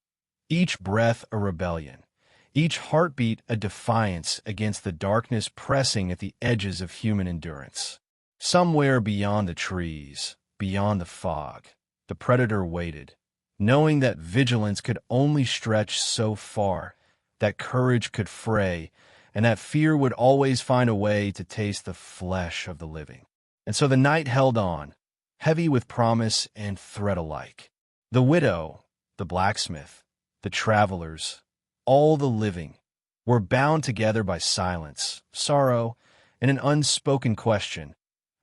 each breath a rebellion, each heartbeat a defiance against the darkness pressing at the edges of human endurance. Somewhere beyond the trees, beyond the fog, the predator waited, knowing that vigilance could only stretch so far, that courage could fray, and that fear would always find a way to taste the flesh of the living. And so the night held on, heavy with promise and threat alike. The widow, the blacksmith, the travelers, all the living, were bound together by silence, sorrow, and an unspoken question.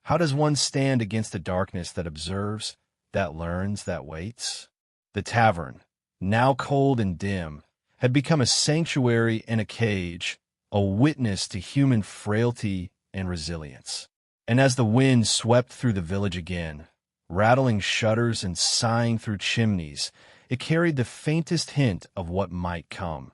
How does one stand against a darkness that observes, that learns, that waits? The tavern, now cold and dim, had become a sanctuary and a cage, a witness to human frailty and resilience. And as the wind swept through the village again, rattling shutters and sighing through chimneys, it carried the faintest hint of what might come.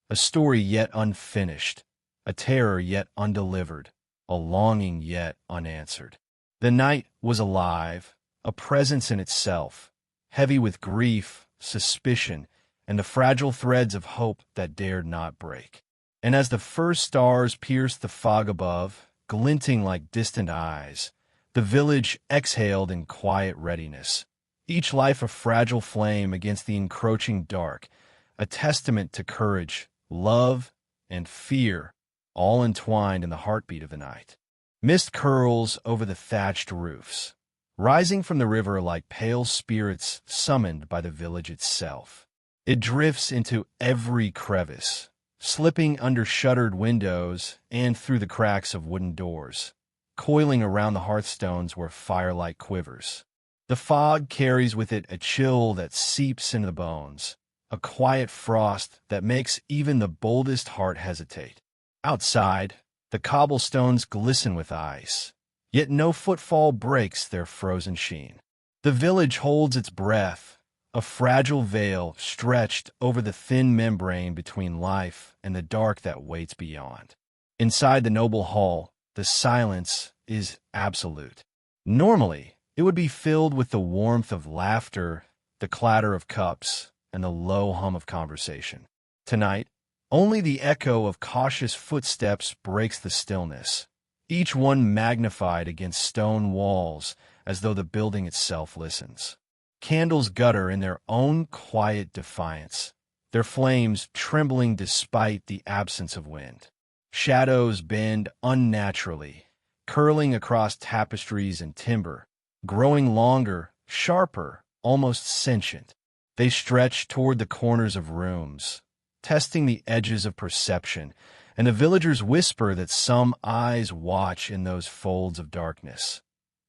A story yet unfinished, a terror yet undelivered, a longing yet unanswered. The night was alive, a presence in itself, heavy with grief, suspicion, and the fragile threads of hope that dared not break. And as the first stars pierced the fog above, glinting like distant eyes, the village exhaled in quiet readiness, each life a fragile flame against the encroaching dark, a testament to courage, love, and fear, all entwined in the heartbeat of the night. Mist curls over the thatched roofs, rising from the river like pale spirits summoned by the village itself. It drifts into every crevice, slipping under shuttered windows and through the cracks of wooden doors, coiling around the hearthstones where firelight quivers. The fog carries with it a chill that seeps into the bones, a quiet frost that makes even the boldest heart hesitate. Outside, the cobblestones glisten with ice, yet no footfall breaks their frozen sheen. The village holds its breath, a fragile veil stretched over the thin membrane between life and the dark that waits beyond. Inside the noble hall, the silence is absolute. Normally, it would be filled with the warmth of laughter, the clatter of cups, and the low hum of conversation. Tonight, Only the echo of cautious footsteps breaks the stillness, each one magnified against stone walls as though the building itself listens. Candles gutter in their own quiet defiance, their flames trembling despite the absence of wind. Shadows bend unnaturally, curling across tapestries and timber, growing longer, sharper, almost sentient. They stretch toward the corners of rooms, testing the edges of perception, and the villagers whisper that some eyes watch in those folds of darkness,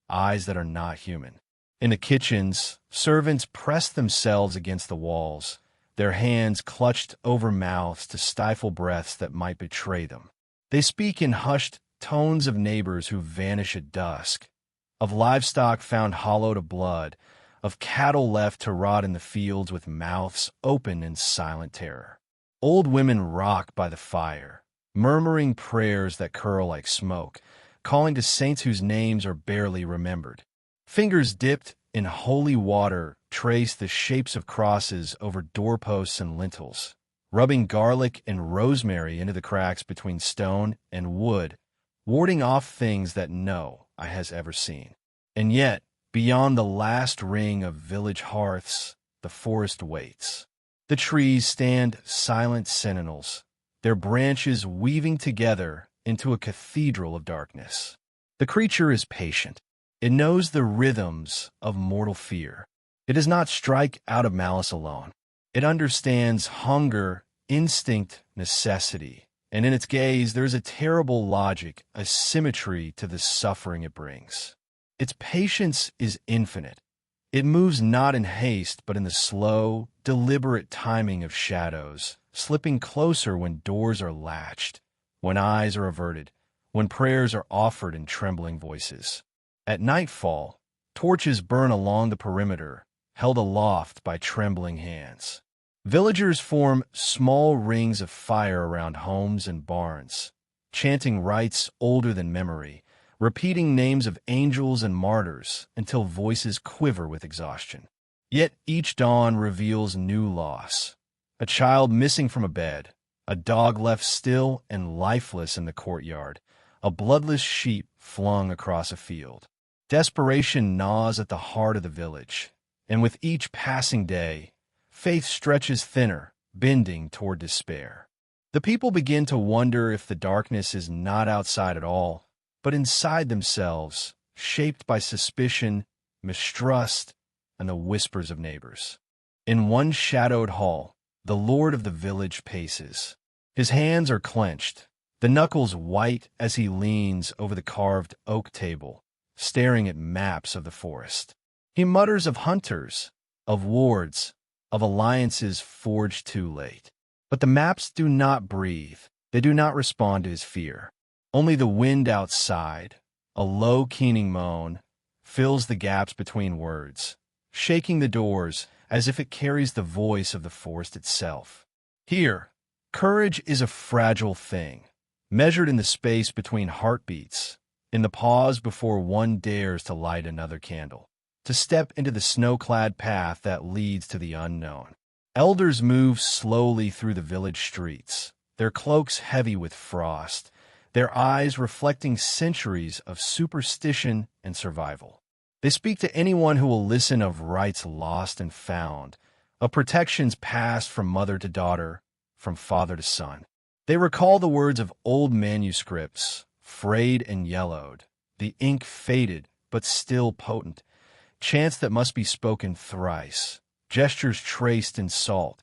eyes that are not human. In the kitchens, servants press themselves against the walls, their hands clutched over mouths to stifle breaths that might betray them. They speak in hushed tones of neighbors who vanish at dusk, of livestock found hollow to blood, of cattle left to rot in the fields with mouths open in silent terror. Old women rock by the fire, murmuring prayers that curl like smoke, calling to saints whose names are barely remembered. Fingers dipped in holy water trace the shapes of crosses over doorposts and lintels, rubbing garlic and rosemary into the cracks between stone and wood, warding off things that no eye has ever seen. And yet, beyond the last ring of village hearths, the forest waits. The trees stand silent sentinels, their branches weaving together into a cathedral of darkness. The creature is patient. It knows the rhythms of mortal fear. It does not strike out of malice alone. It understands hunger, instinct, necessity, and in its gaze there is a terrible logic, a symmetry to the suffering it brings. Its patience is infinite. It moves not in haste, but in the slow, deliberate timing of shadows, slipping closer when doors are latched, when eyes are averted, when prayers are offered in trembling voices. At nightfall, torches burn along the perimeter, held aloft by trembling hands. Villagers form small rings of fire around homes and barns, chanting rites older than memory, repeating names of angels and martyrs until voices quiver with exhaustion. Yet each dawn reveals new loss. A child missing from a bed, a dog left still and lifeless in the courtyard, a bloodless sheep flung across a field. Desperation gnaws at the heart of the village, and with each passing day, faith stretches thinner, bending toward despair. The people begin to wonder if the darkness is not outside at all, but inside themselves, shaped by suspicion, mistrust, and the whispers of neighbors. In one shadowed hall, the lord of the village paces. His hands are clenched, the knuckles white as he leans over the carved oak table, staring at maps of the forest. He mutters of hunters, of wards, of alliances forged too late. But the maps do not breathe. They do not respond to his fear. Only the wind outside, a low keening moan, fills the gaps between words, shaking the doors as if it carries the voice of the forest itself. Here, courage is a fragile thing, measured in the space between heartbeats, in the pause before one dares to light another candle, to step into the snow-clad path that leads to the unknown. Elders move slowly through the village streets, their cloaks heavy with frost, their eyes reflecting centuries of superstition and survival. They speak to anyone who will listen of rights lost and found, of protections passed from mother to daughter, from father to son. They recall the words of old manuscripts, frayed and yellowed, the ink faded but still potent, chants that must be spoken thrice, gestures traced in salt,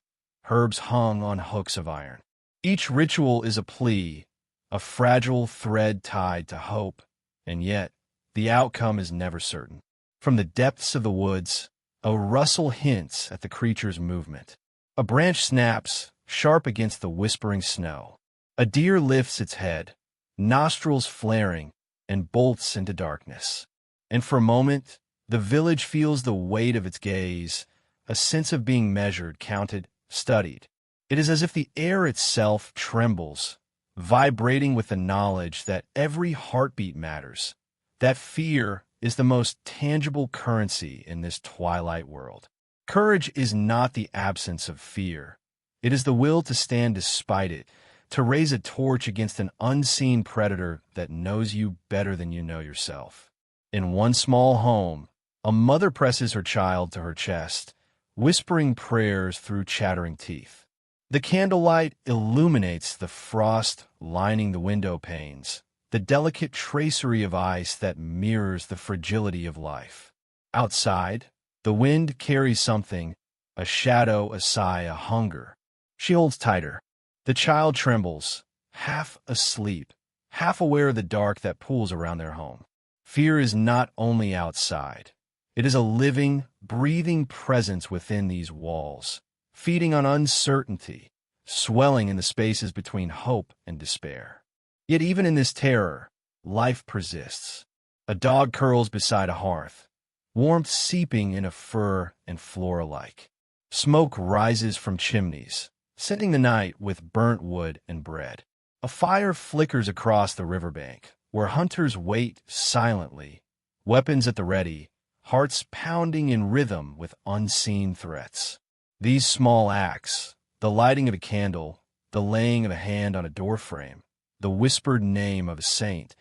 herbs hung on hooks of iron. Each ritual is a plea, a fragile thread tied to hope, and yet the outcome is never certain. From the depths of the woods, a rustle hints at the creature's movement. A branch snaps, sharp against the whispering snow. A deer lifts its head, nostrils flaring, and bolts into darkness. And for a moment, the village feels the weight of its gaze, a sense of being measured, counted, studied. It is as if the air itself trembles, vibrating with the knowledge that every heartbeat matters, that fear is the most tangible currency in this twilight world. Courage is not the absence of fear. It is the will to stand despite it, to raise a torch against an unseen predator that knows you better than you know yourself. In one small home, a mother presses her child to her chest, whispering prayers through chattering teeth. The candlelight illuminates the frost lining the window panes, the delicate tracery of ice that mirrors the fragility of life. Outside, the wind carries something, a shadow, a sigh, a hunger. She holds tighter. The child trembles, half asleep, half aware of the dark that pools around their home. Fear is not only outside. It is a living, breathing presence within these walls, feeding on uncertainty, swelling in the spaces between hope and despair. Yet even in this terror, life persists. A dog curls beside a hearth, warmth seeping in a fur and floor alike. Smoke rises from chimneys, scenting the night with burnt wood and bread. A fire flickers across the riverbank, where hunters wait silently, weapons at the ready, hearts pounding in rhythm with unseen threats. These small acts, the lighting of a candle, the laying of a hand on a doorframe, the whispered name of a saint,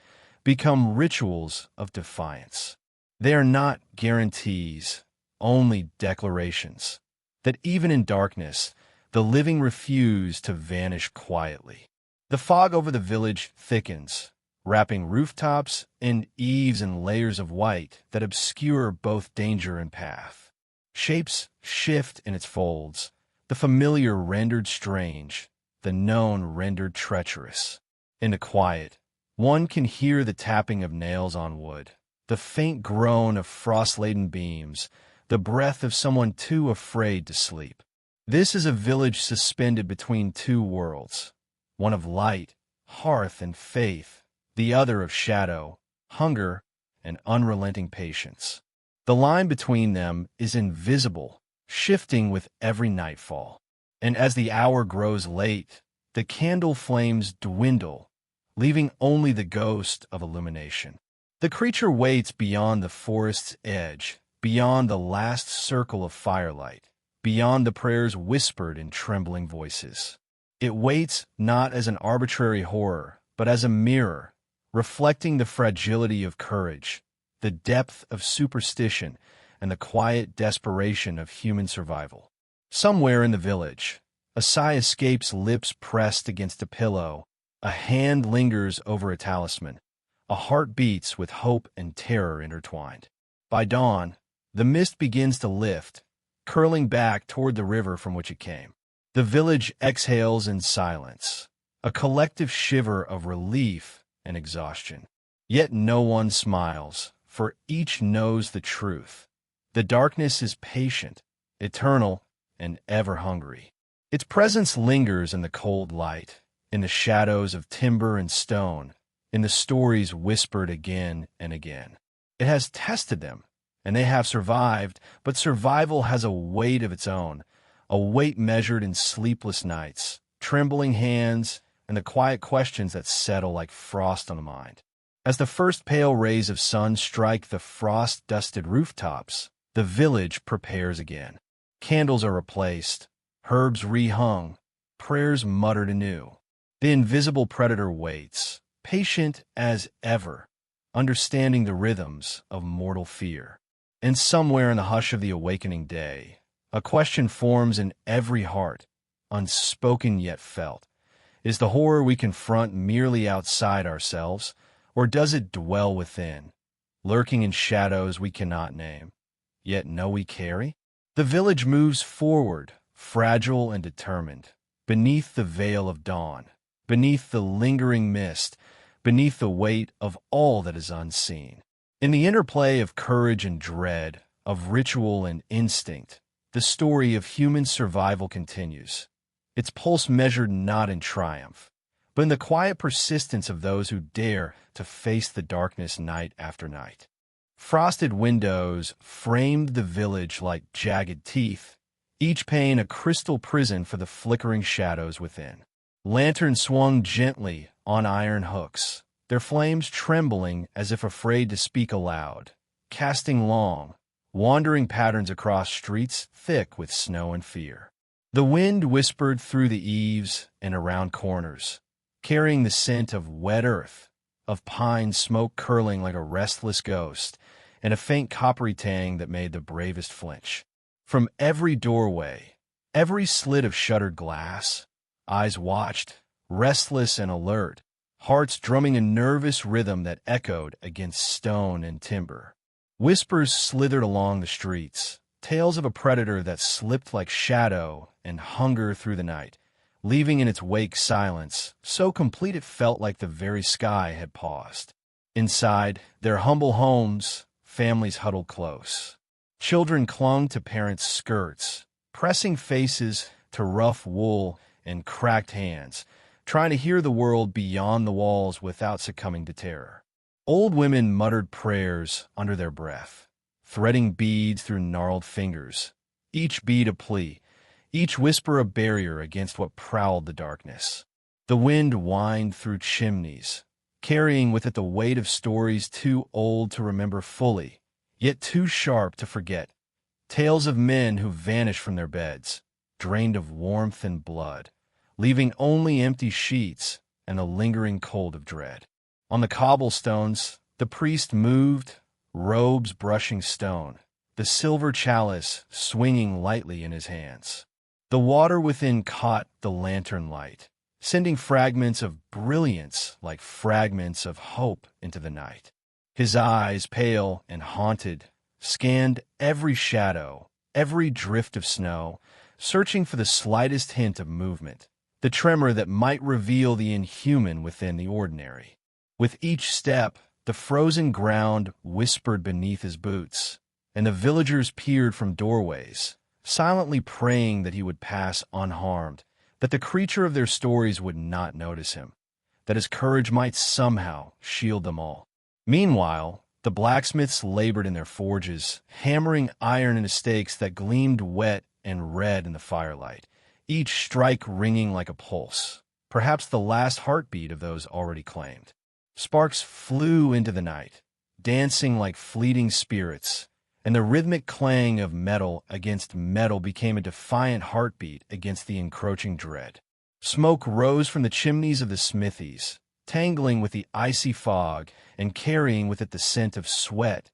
become rituals of defiance. They are not guarantees, only declarations, that even in darkness, the living refuse to vanish quietly. The fog over the village thickens, wrapping rooftops and eaves in layers of white that obscure both danger and path. Shapes shift in its folds, the familiar rendered strange, the known rendered treacherous. In the quiet, one can hear the tapping of nails on wood, the faint groan of frost-laden beams, the breath of someone too afraid to sleep. This is a village suspended between two worlds, one of light, hearth, and faith, the other of shadow, hunger, and unrelenting patience. The line between them is invisible, shifting with every nightfall. And as the hour grows late, the candle flames dwindle, leaving only the ghost of illumination. The creature waits beyond the forest's edge, beyond the last circle of firelight, beyond the prayers whispered in trembling voices. It waits not as an arbitrary horror, but as a mirror, reflecting the fragility of courage, the depth of superstition, and the quiet desperation of human survival. Somewhere in the village, a sigh escapes lips pressed against a pillow, a hand lingers over a talisman, a heart beats with hope and terror intertwined. By dawn, the mist begins to lift, curling back toward the river from which it came. The village exhales in silence, a collective shiver of relief and exhaustion. Yet no one smiles, for each knows the truth. The darkness is patient, eternal, and ever hungry. Its presence lingers in the cold light, in the shadows of timber and stone, in the stories whispered again and again. It has tested them, and they have survived, but survival has a weight of its own, a weight measured in sleepless nights, trembling hands, and the quiet questions that settle like frost on the mind. As the first pale rays of sun strike the frost-dusted rooftops, the village prepares again. Candles are replaced, herbs rehung, prayers muttered anew. The invisible predator waits, patient as ever, understanding the rhythms of mortal fear. And somewhere in the hush of the awakening day, a question forms in every heart, unspoken yet felt. Is the horror we confront merely outside ourselves, or does it dwell within, lurking in shadows we cannot name, yet know we carry? The village moves forward, fragile and determined, beneath the veil of dawn, beneath the lingering mist, beneath the weight of all that is unseen. In the interplay of courage and dread, of ritual and instinct, the story of human survival continues, its pulse measured not in triumph, but in the quiet persistence of those who dare to face the darkness night after night. Frosted windows framed the village like jagged teeth, each pane a crystal prison for the flickering shadows within. Lanterns swung gently on iron hooks, their flames trembling as if afraid to speak aloud, casting long, wandering patterns across streets thick with snow and fear. The wind whispered through the eaves and around corners, carrying the scent of wet earth, of pine smoke curling like a restless ghost, and a faint coppery tang that made the bravest flinch. From every doorway, every slit of shuttered glass, eyes watched, restless and alert, hearts drumming a nervous rhythm that echoed against stone and timber. Whispers slithered along the streets, tales of a predator that slipped like shadow and hunger through the night, leaving in its wake silence so complete it felt like the very sky had paused. Inside their humble homes, families huddled close. Children clung to parents' skirts, pressing faces to rough wool and cracked hands, trying to hear the world beyond the walls without succumbing to terror. Old women muttered prayers under their breath, threading beads through gnarled fingers, each bead a plea, each whisper a barrier against what prowled the darkness. The wind whined through chimneys, carrying with it the weight of stories too old to remember fully, yet too sharp to forget. Tales of men who vanished from their beds, drained of warmth and blood, leaving only empty sheets and the lingering cold of dread. On the cobblestones, the priest moved, robes brushing stone, the silver chalice swinging lightly in his hands. The water within caught the lantern light, sending fragments of brilliance like fragments of hope into the night. His eyes, pale and haunted, scanned every shadow, every drift of snow, searching for the slightest hint of movement, the tremor that might reveal the inhuman within the ordinary. With each step, the frozen ground whispered beneath his boots, and the villagers peered from doorways, silently praying that he would pass unharmed, that the creature of their stories would not notice him, that his courage might somehow shield them all. Meanwhile, the blacksmiths labored in their forges, hammering iron into stakes that gleamed wet and red in the firelight, each strike ringing like a pulse, perhaps the last heartbeat of those already claimed. Sparks flew into the night, dancing like fleeting spirits, and the rhythmic clang of metal against metal became a defiant heartbeat against the encroaching dread. Smoke rose from the chimneys of the smithies, tangling with the icy fog and carrying with it the scent of sweat,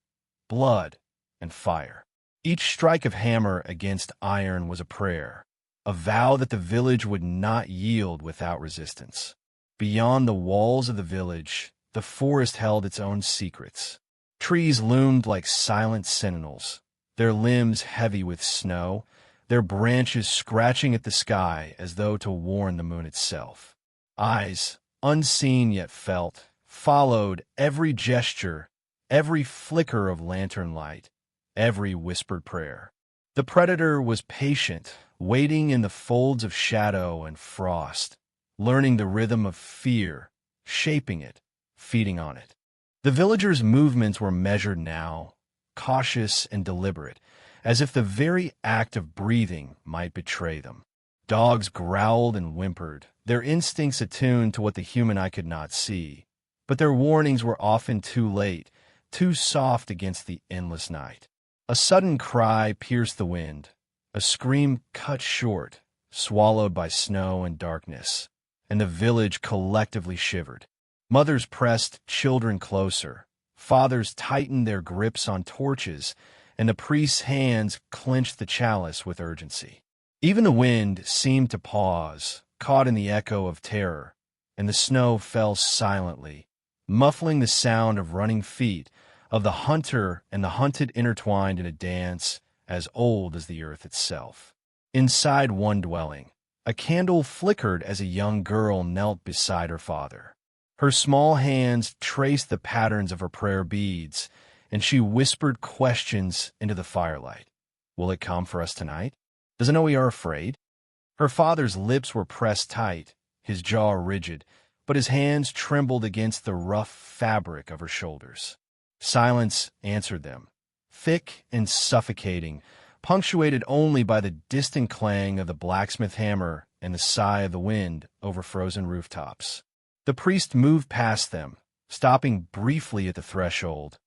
blood, and fire. Each strike of hammer against iron was a prayer, a vow that the village would not yield without resistance. Beyond the walls of the village, the forest held its own secrets. Trees loomed like silent sentinels, their limbs heavy with snow, their branches scratching at the sky as though to warn the moon itself. Eyes, unseen yet felt, followed every gesture, every flicker of lantern light, every whispered prayer. The predator was patient, waiting in the folds of shadow and frost, learning the rhythm of fear, shaping it, feeding on it. The villagers' movements were measured now, cautious and deliberate, as if the very act of breathing might betray them. Dogs growled and whimpered, their instincts attuned to what the human eye could not see, but their warnings were often too late, too soft against the endless night. A sudden cry pierced the wind, a scream cut short, swallowed by snow and darkness, and the village collectively shivered. Mothers pressed children closer, fathers tightened their grips on torches, and the priest's hands clenched the chalice with urgency. Even the wind seemed to pause, caught in the echo of terror, and the snow fell silently, muffling the sound of running feet, of the hunter and the hunted intertwined in a dance as old as the earth itself. Inside one dwelling, a candle flickered as a young girl knelt beside her father. Her small hands traced the patterns of her prayer beads, and she whispered questions into the firelight. Will it come for us tonight? Does it know we are afraid? Her father's lips were pressed tight, his jaw rigid, but his hands trembled against the rough fabric of her shoulders. Silence answered them, thick and suffocating, punctuated only by the distant clang of the blacksmith hammer and the sigh of the wind over frozen rooftops. The priest moved past them, stopping briefly at the threshold,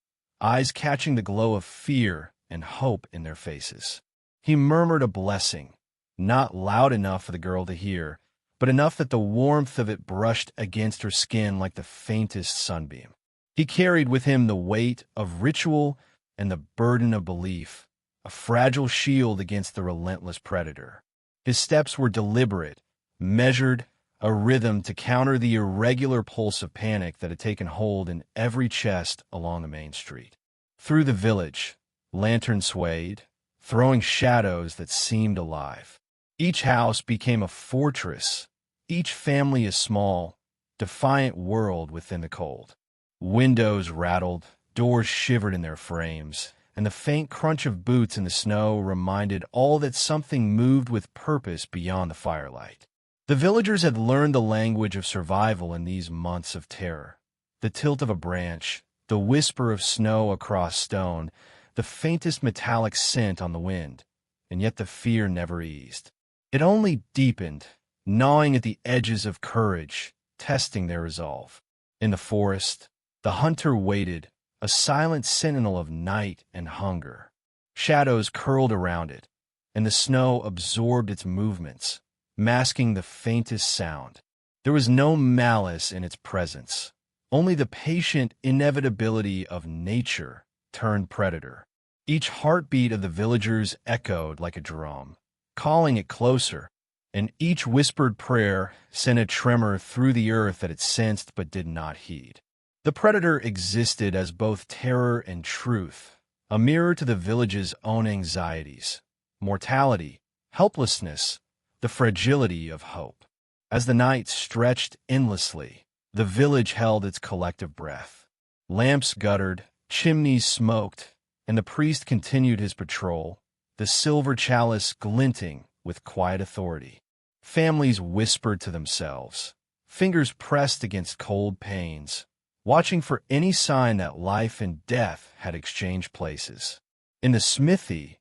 eyes catching the glow of fear and hope in their faces. He murmured a blessing, not loud enough for the girl to hear, but enough that the warmth of it brushed against her skin like the faintest sunbeam. He carried with him the weight of ritual and the burden of belief, a fragile shield against the relentless predator. His steps were deliberate, measured, a rhythm to counter the irregular pulse of panic that had taken hold in every chest along the main street. Through the village, lanterns swayed, throwing shadows that seemed alive. Each house became a fortress, each family a small, defiant world within the cold. Windows rattled, doors shivered in their frames, and the faint crunch of boots in the snow reminded all that something moved with purpose beyond the firelight. The villagers had learned the language of survival in these months of terror. The tilt of a branch, the whisper of snow across stone, the faintest metallic scent on the wind, and yet the fear never eased. It only deepened, gnawing at the edges of courage, testing their resolve. In the forest, the hunter waited, a silent sentinel of night and hunger. Shadows curled around it, and the snow absorbed its movements, masking the faintest sound. There was no malice in its presence, only the patient inevitability of nature turned predator. Each heartbeat of the villagers echoed like a drum, calling it closer, and each whispered prayer sent a tremor through the earth that it sensed but did not heed. The predator existed as both terror and truth, a mirror to the village's own anxieties, mortality, helplessness, the fragility of hope. As the night stretched endlessly, the village held its collective breath. Lamps guttered, chimneys smoked, and the priest continued his patrol, the silver chalice glinting with quiet authority. Families whispered to themselves, fingers pressed against cold panes, watching for any sign that life and death had exchanged places. In the smithy,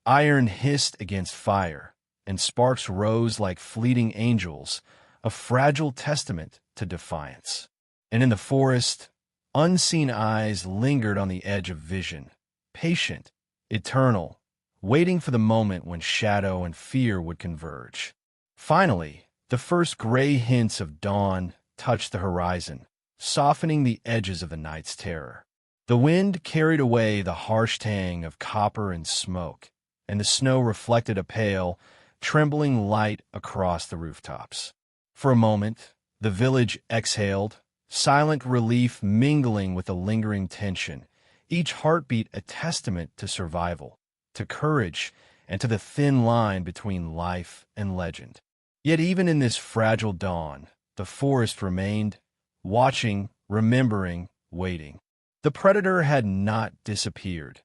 iron hissed against fire, and sparks rose like fleeting angels, a fragile testament to defiance. And in the forest, unseen eyes lingered on the edge of vision, patient, eternal, waiting for the moment when shadow and fear would converge. Finally, the first gray hints of dawn touched the horizon, softening the edges of the night's terror. The wind carried away the harsh tang of copper and smoke, and the snow reflected a pale, trembling light across the rooftops. For a moment, the village exhaled, silent relief mingling with the lingering tension, each heartbeat a testament to survival, to courage, and to the thin line between life and legend. Yet even in this fragile dawn, the forest remained, watching, remembering, waiting. The predator had not disappeared.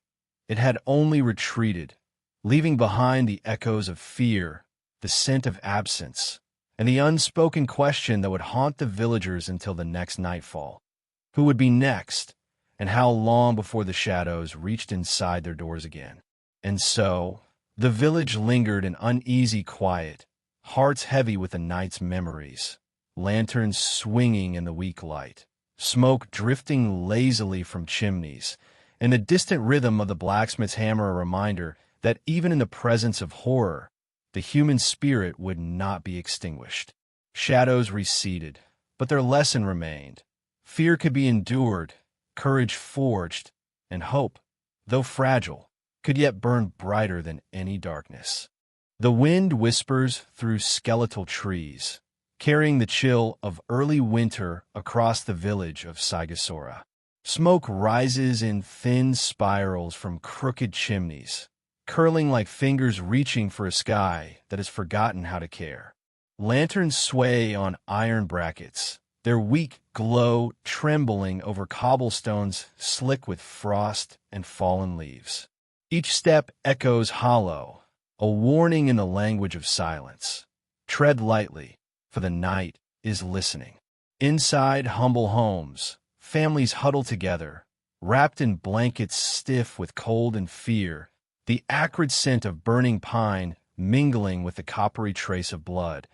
It had only retreated, leaving behind the echoes of fear, the scent of absence, and the unspoken question that would haunt the villagers until the next nightfall. Who would be next, and how long before the shadows reached inside their doors again? And so, the village lingered in uneasy quiet, hearts heavy with the night's memories, lanterns swinging in the weak light, smoke drifting lazily from chimneys, and the distant rhythm of the blacksmith's hammer a reminder that even in the presence of horror, the human spirit would not be extinguished. Shadows receded, but their lesson remained. Fear could be endured, courage forged, and hope, though fragile, could yet burn brighter than any darkness. The wind whispers through skeletal trees, carrying the chill of early winter across the village of Saigasora. Smoke rises in thin spirals from crooked chimneys, curling like fingers reaching for a sky that has forgotten how to care. Lanterns sway on iron brackets, their weak glow trembling over cobblestones slick with frost and fallen leaves. Each step echoes hollow, a warning in the language of silence. Tread lightly, for the night is listening. Inside humble homes, families huddle together, wrapped in blankets stiff with cold and fear, the acrid scent of burning pine mingling with the coppery trace of blood,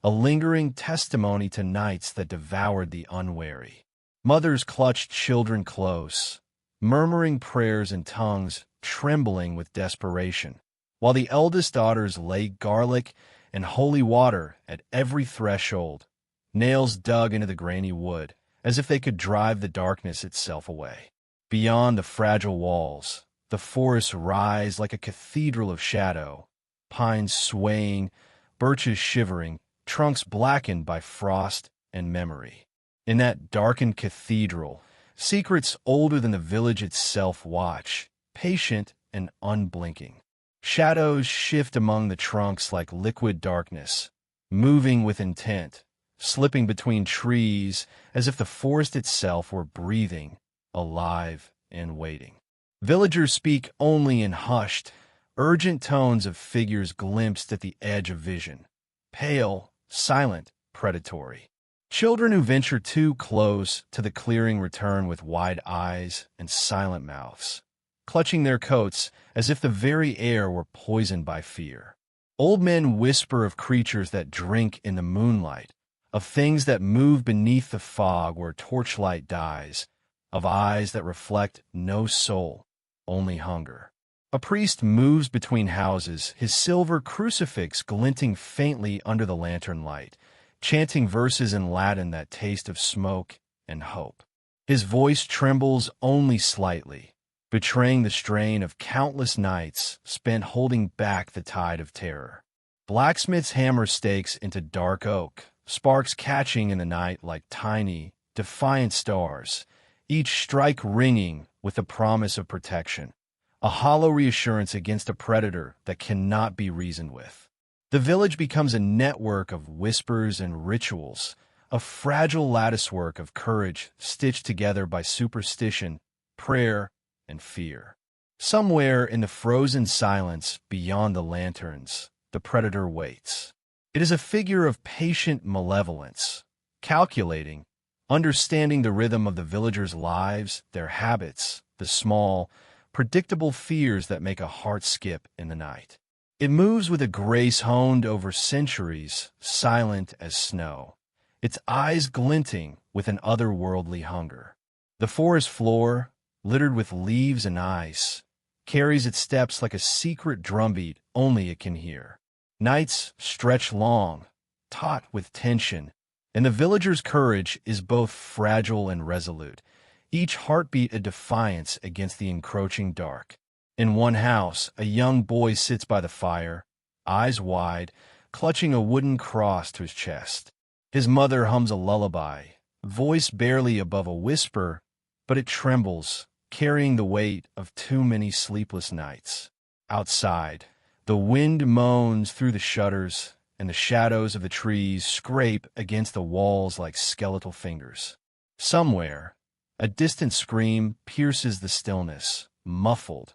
a lingering testimony to nights that devoured the unwary. Mothers clutched children close, murmuring prayers in tongues trembling with desperation, while the eldest daughters lay garlic and holy water at every threshold, nails dug into the grainy wood, as if they could drive the darkness itself away. Beyond the fragile walls, the forests rise like a cathedral of shadow, pines swaying, birches shivering, trunks blackened by frost and memory. In that darkened cathedral, secrets older than the village itself watch, patient and unblinking. Shadows shift among the trunks like liquid darkness, moving with intent, slipping between trees as if the forest itself were breathing, alive and waiting. Villagers speak only in hushed, urgent tones of figures glimpsed at the edge of vision, pale, silent, predatory. Children who venture too close to the clearing return with wide eyes and silent mouths, clutching their coats as if the very air were poisoned by fear. Old men whisper of creatures that drink in the moonlight, of things that move beneath the fog where torchlight dies, of eyes that reflect no soul, only hunger. A priest moves between houses, his silver crucifix glinting faintly under the lantern light, chanting verses in Latin that taste of smoke and hope. His voice trembles only slightly, betraying the strain of countless nights spent holding back the tide of terror. Blacksmiths hammer stakes into dark oak, sparks catching in the night like tiny, defiant stars, each strike ringing with the promise of protection, a hollow reassurance against a predator that cannot be reasoned with. The village becomes a network of whispers and rituals, a fragile latticework of courage stitched together by superstition, prayer, and fear. Somewhere in the frozen silence beyond the lanterns, the predator waits. It is a figure of patient malevolence, calculating, understanding the rhythm of the villagers' lives, their habits, the small, predictable fears that make a heart skip in the night. It moves with a grace honed over centuries, silent as snow, its eyes glinting with an otherworldly hunger. The forest floor, littered with leaves and ice, carries its steps like a secret drumbeat only it can hear. Nights stretch long, taut with tension, and the villager's courage is both fragile and resolute, each heartbeat a defiance against the encroaching dark. In one house, a young boy sits by the fire, eyes wide, clutching a wooden cross to his chest. His mother hums a lullaby, voice barely above a whisper, but it trembles, carrying the weight of too many sleepless nights. Outside, the wind moans through the shutters, and the shadows of the trees scrape against the walls like skeletal fingers. Somewhere, a distant scream pierces the stillness, muffled,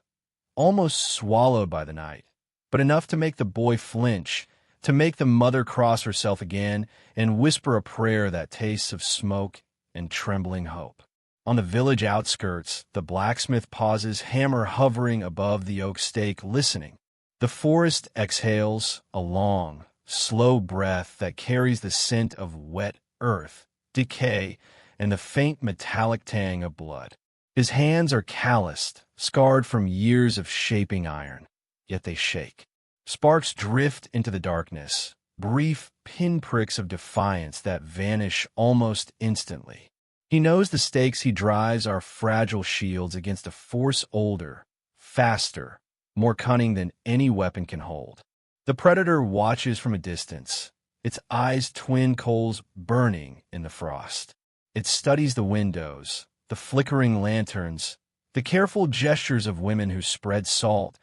almost swallowed by the night, but enough to make the boy flinch, to make the mother cross herself again and whisper a prayer that tastes of smoke and trembling hope. On the village outskirts, the blacksmith pauses, hammer hovering above the oak stake, listening. The forest exhales a long, slow breath that carries the scent of wet earth, decay, and the faint metallic tang of blood. His hands are calloused, scarred from years of shaping iron, yet they shake. Sparks drift into the darkness, brief pinpricks of defiance that vanish almost instantly. He knows the stakes he drives are fragile shields against a force older, faster, more cunning than any weapon can hold. The predator watches from a distance, its eyes twin coals burning in the frost. It studies the windows, the flickering lanterns, the careful gestures of women who spread salt,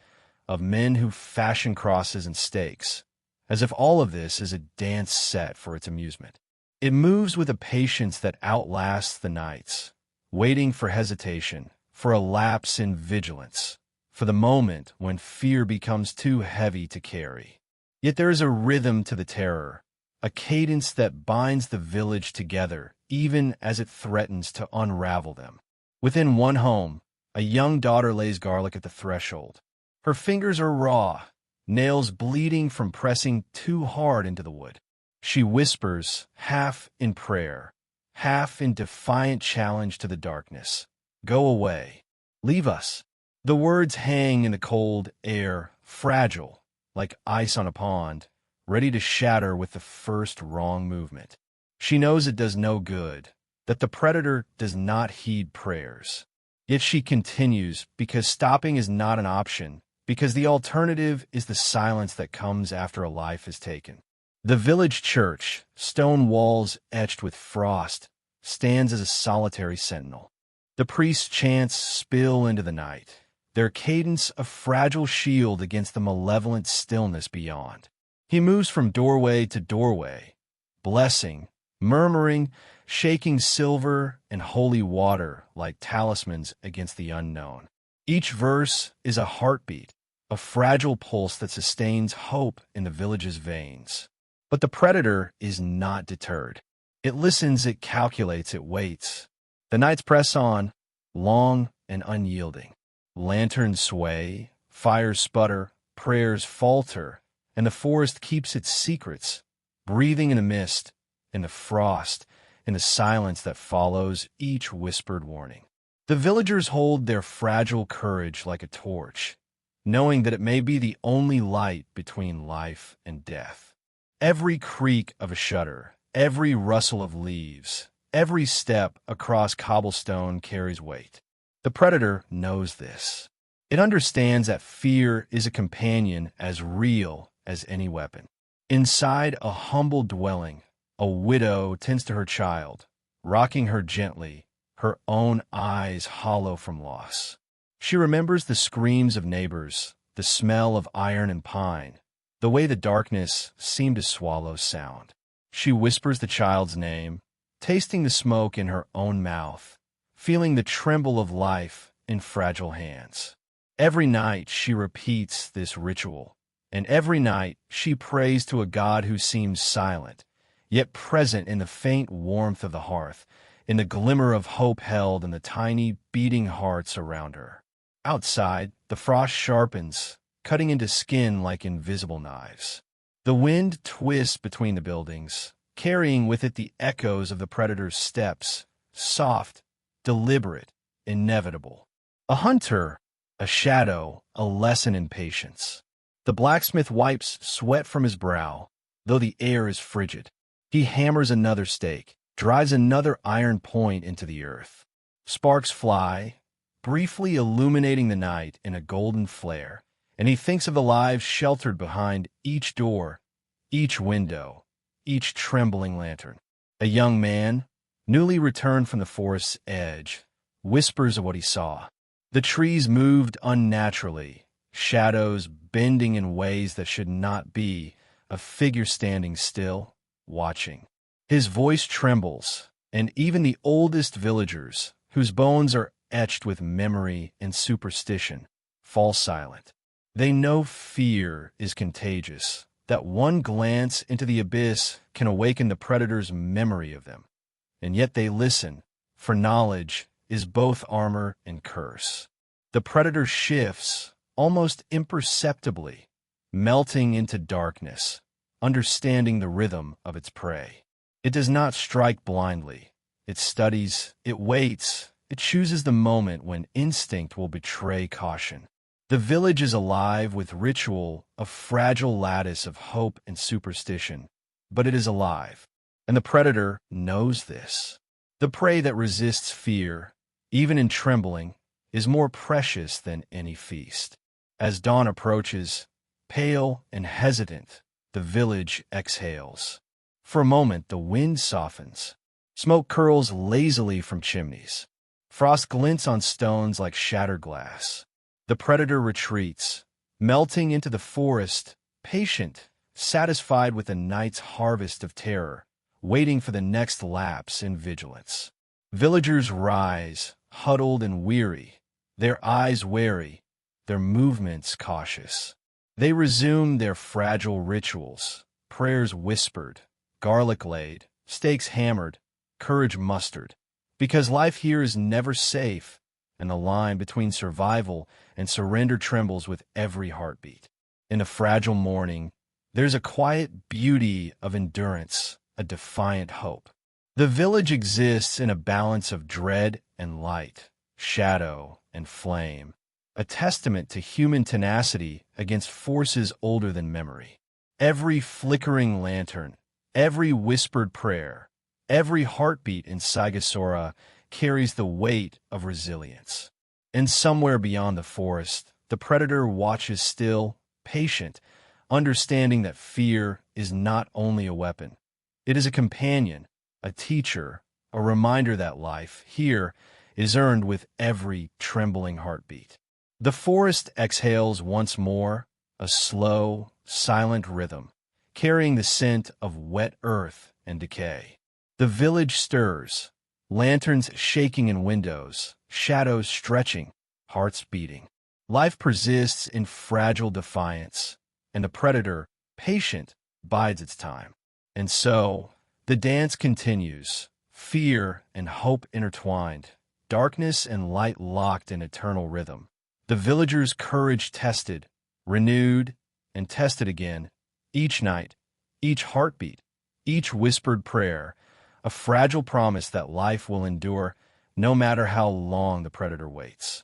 of men who fashion crosses and stakes, as if all of this is a dance set for its amusement. It moves with a patience that outlasts the nights, waiting for hesitation, for a lapse in vigilance, for the moment when fear becomes too heavy to carry. Yet there is a rhythm to the terror, a cadence that binds the village together, even as it threatens to unravel them. Within one home, a young daughter lays garlic at the threshold. Her fingers are raw, nails bleeding from pressing too hard into the wood. She whispers, half in prayer, half in defiant challenge to the darkness, "Go away. Leave us." The words hang in the cold air, fragile, like ice on a pond, ready to shatter with the first wrong movement. She knows it does no good, that the predator does not heed prayers. Yet she continues because stopping is not an option, because the alternative is the silence that comes after a life is taken. The village church, stone walls etched with frost, stands as a solitary sentinel. The priest's chants spill into the night, their cadence a fragile shield against the malevolent stillness beyond. He moves from doorway to doorway, blessing, murmuring, shaking silver and holy water like talismans against the unknown. Each verse is a heartbeat, a fragile pulse that sustains hope in the village's veins. But the predator is not deterred. It listens, it calculates, it waits. The nights press on, long and unyielding. Lanterns sway, fires sputter, prayers falter, and the forest keeps its secrets, breathing in the mist, in the frost, in the silence that follows each whispered warning. The villagers hold their fragile courage like a torch, knowing that it may be the only light between life and death. Every creak of a shutter, every rustle of leaves, every step across cobblestone carries weight. The predator knows this. It understands that fear is a companion as real as any weapon. Inside a humble dwelling, a widow tends to her child, rocking her gently, her own eyes hollow from loss. She remembers the screams of neighbors, the smell of iron and pine, the way the darkness seemed to swallow sound. She whispers the child's name, tasting the smoke in her own mouth, feeling the tremble of life in fragile hands. Every night she repeats this ritual, and every night she prays to a God who seems silent, yet present in the faint warmth of the hearth, in the glimmer of hope held in the tiny, beating hearts around her. Outside, the frost sharpens, cutting into skin like invisible knives. The wind twists between the buildings, carrying with it the echoes of the predator's steps, soft, deliberate, inevitable. A hunter, a shadow, a lesson in patience. The blacksmith wipes sweat from his brow, though the air is frigid. He hammers another stake, drives another iron point into the earth. Sparks fly, briefly illuminating the night in a golden flare, and he thinks of the lives sheltered behind each door, each window, each trembling lantern. A young man, newly returned from the forest's edge, whispers of what he saw. The trees moved unnaturally, shadows bending in ways that should not be, a figure standing still, watching. His voice trembles, and even the oldest villagers, whose bones are etched with memory and superstition, fall silent. They know fear is contagious, that one glance into the abyss can awaken the predator's memory of them. And yet they listen, for knowledge is both armor and curse. The predator shifts, almost imperceptibly, melting into darkness, understanding the rhythm of its prey. It does not strike blindly. It studies, it waits, it chooses the moment when instinct will betray caution. The village is alive with ritual, a fragile lattice of hope and superstition, but it is alive, and the predator knows this. The prey that resists fear, even in trembling, is more precious than any feast. As dawn approaches, pale and hesitant, the village exhales. For a moment, the wind softens. Smoke curls lazily from chimneys. Frost glints on stones like shattered glass. The predator retreats, melting into the forest, patient, satisfied with the night's harvest of terror, waiting for the next lapse in vigilance. Villagers rise, huddled and weary, their eyes wary, their movements cautious. They resume their fragile rituals, prayers whispered, garlic laid, stakes hammered, courage mustered, because life here is never safe, and the line between survival and surrender trembles with every heartbeat. In the fragile morning, there's a quiet beauty of endurance, a defiant hope. The village exists in a balance of dread and light, shadow and flame, a testament to human tenacity against forces older than memory. Every flickering lantern, every whispered prayer, every heartbeat in Saigasora carries the weight of resilience. And somewhere beyond the forest, the predator watches still, patient, understanding that fear is not only a weapon. It is a companion, a teacher, a reminder that life, here, is earned with every trembling heartbeat. The forest exhales once more, a slow, silent rhythm, carrying the scent of wet earth and decay. The village stirs, lanterns shaking in windows, shadows stretching, hearts beating. Life persists in fragile defiance, and the predator, patient, bides its time. And so, the dance continues, fear and hope intertwined, darkness and light locked in eternal rhythm. The villagers' courage tested, renewed, and tested again, each night, each heartbeat, each whispered prayer, a fragile promise that life will endure no matter how long the predator waits.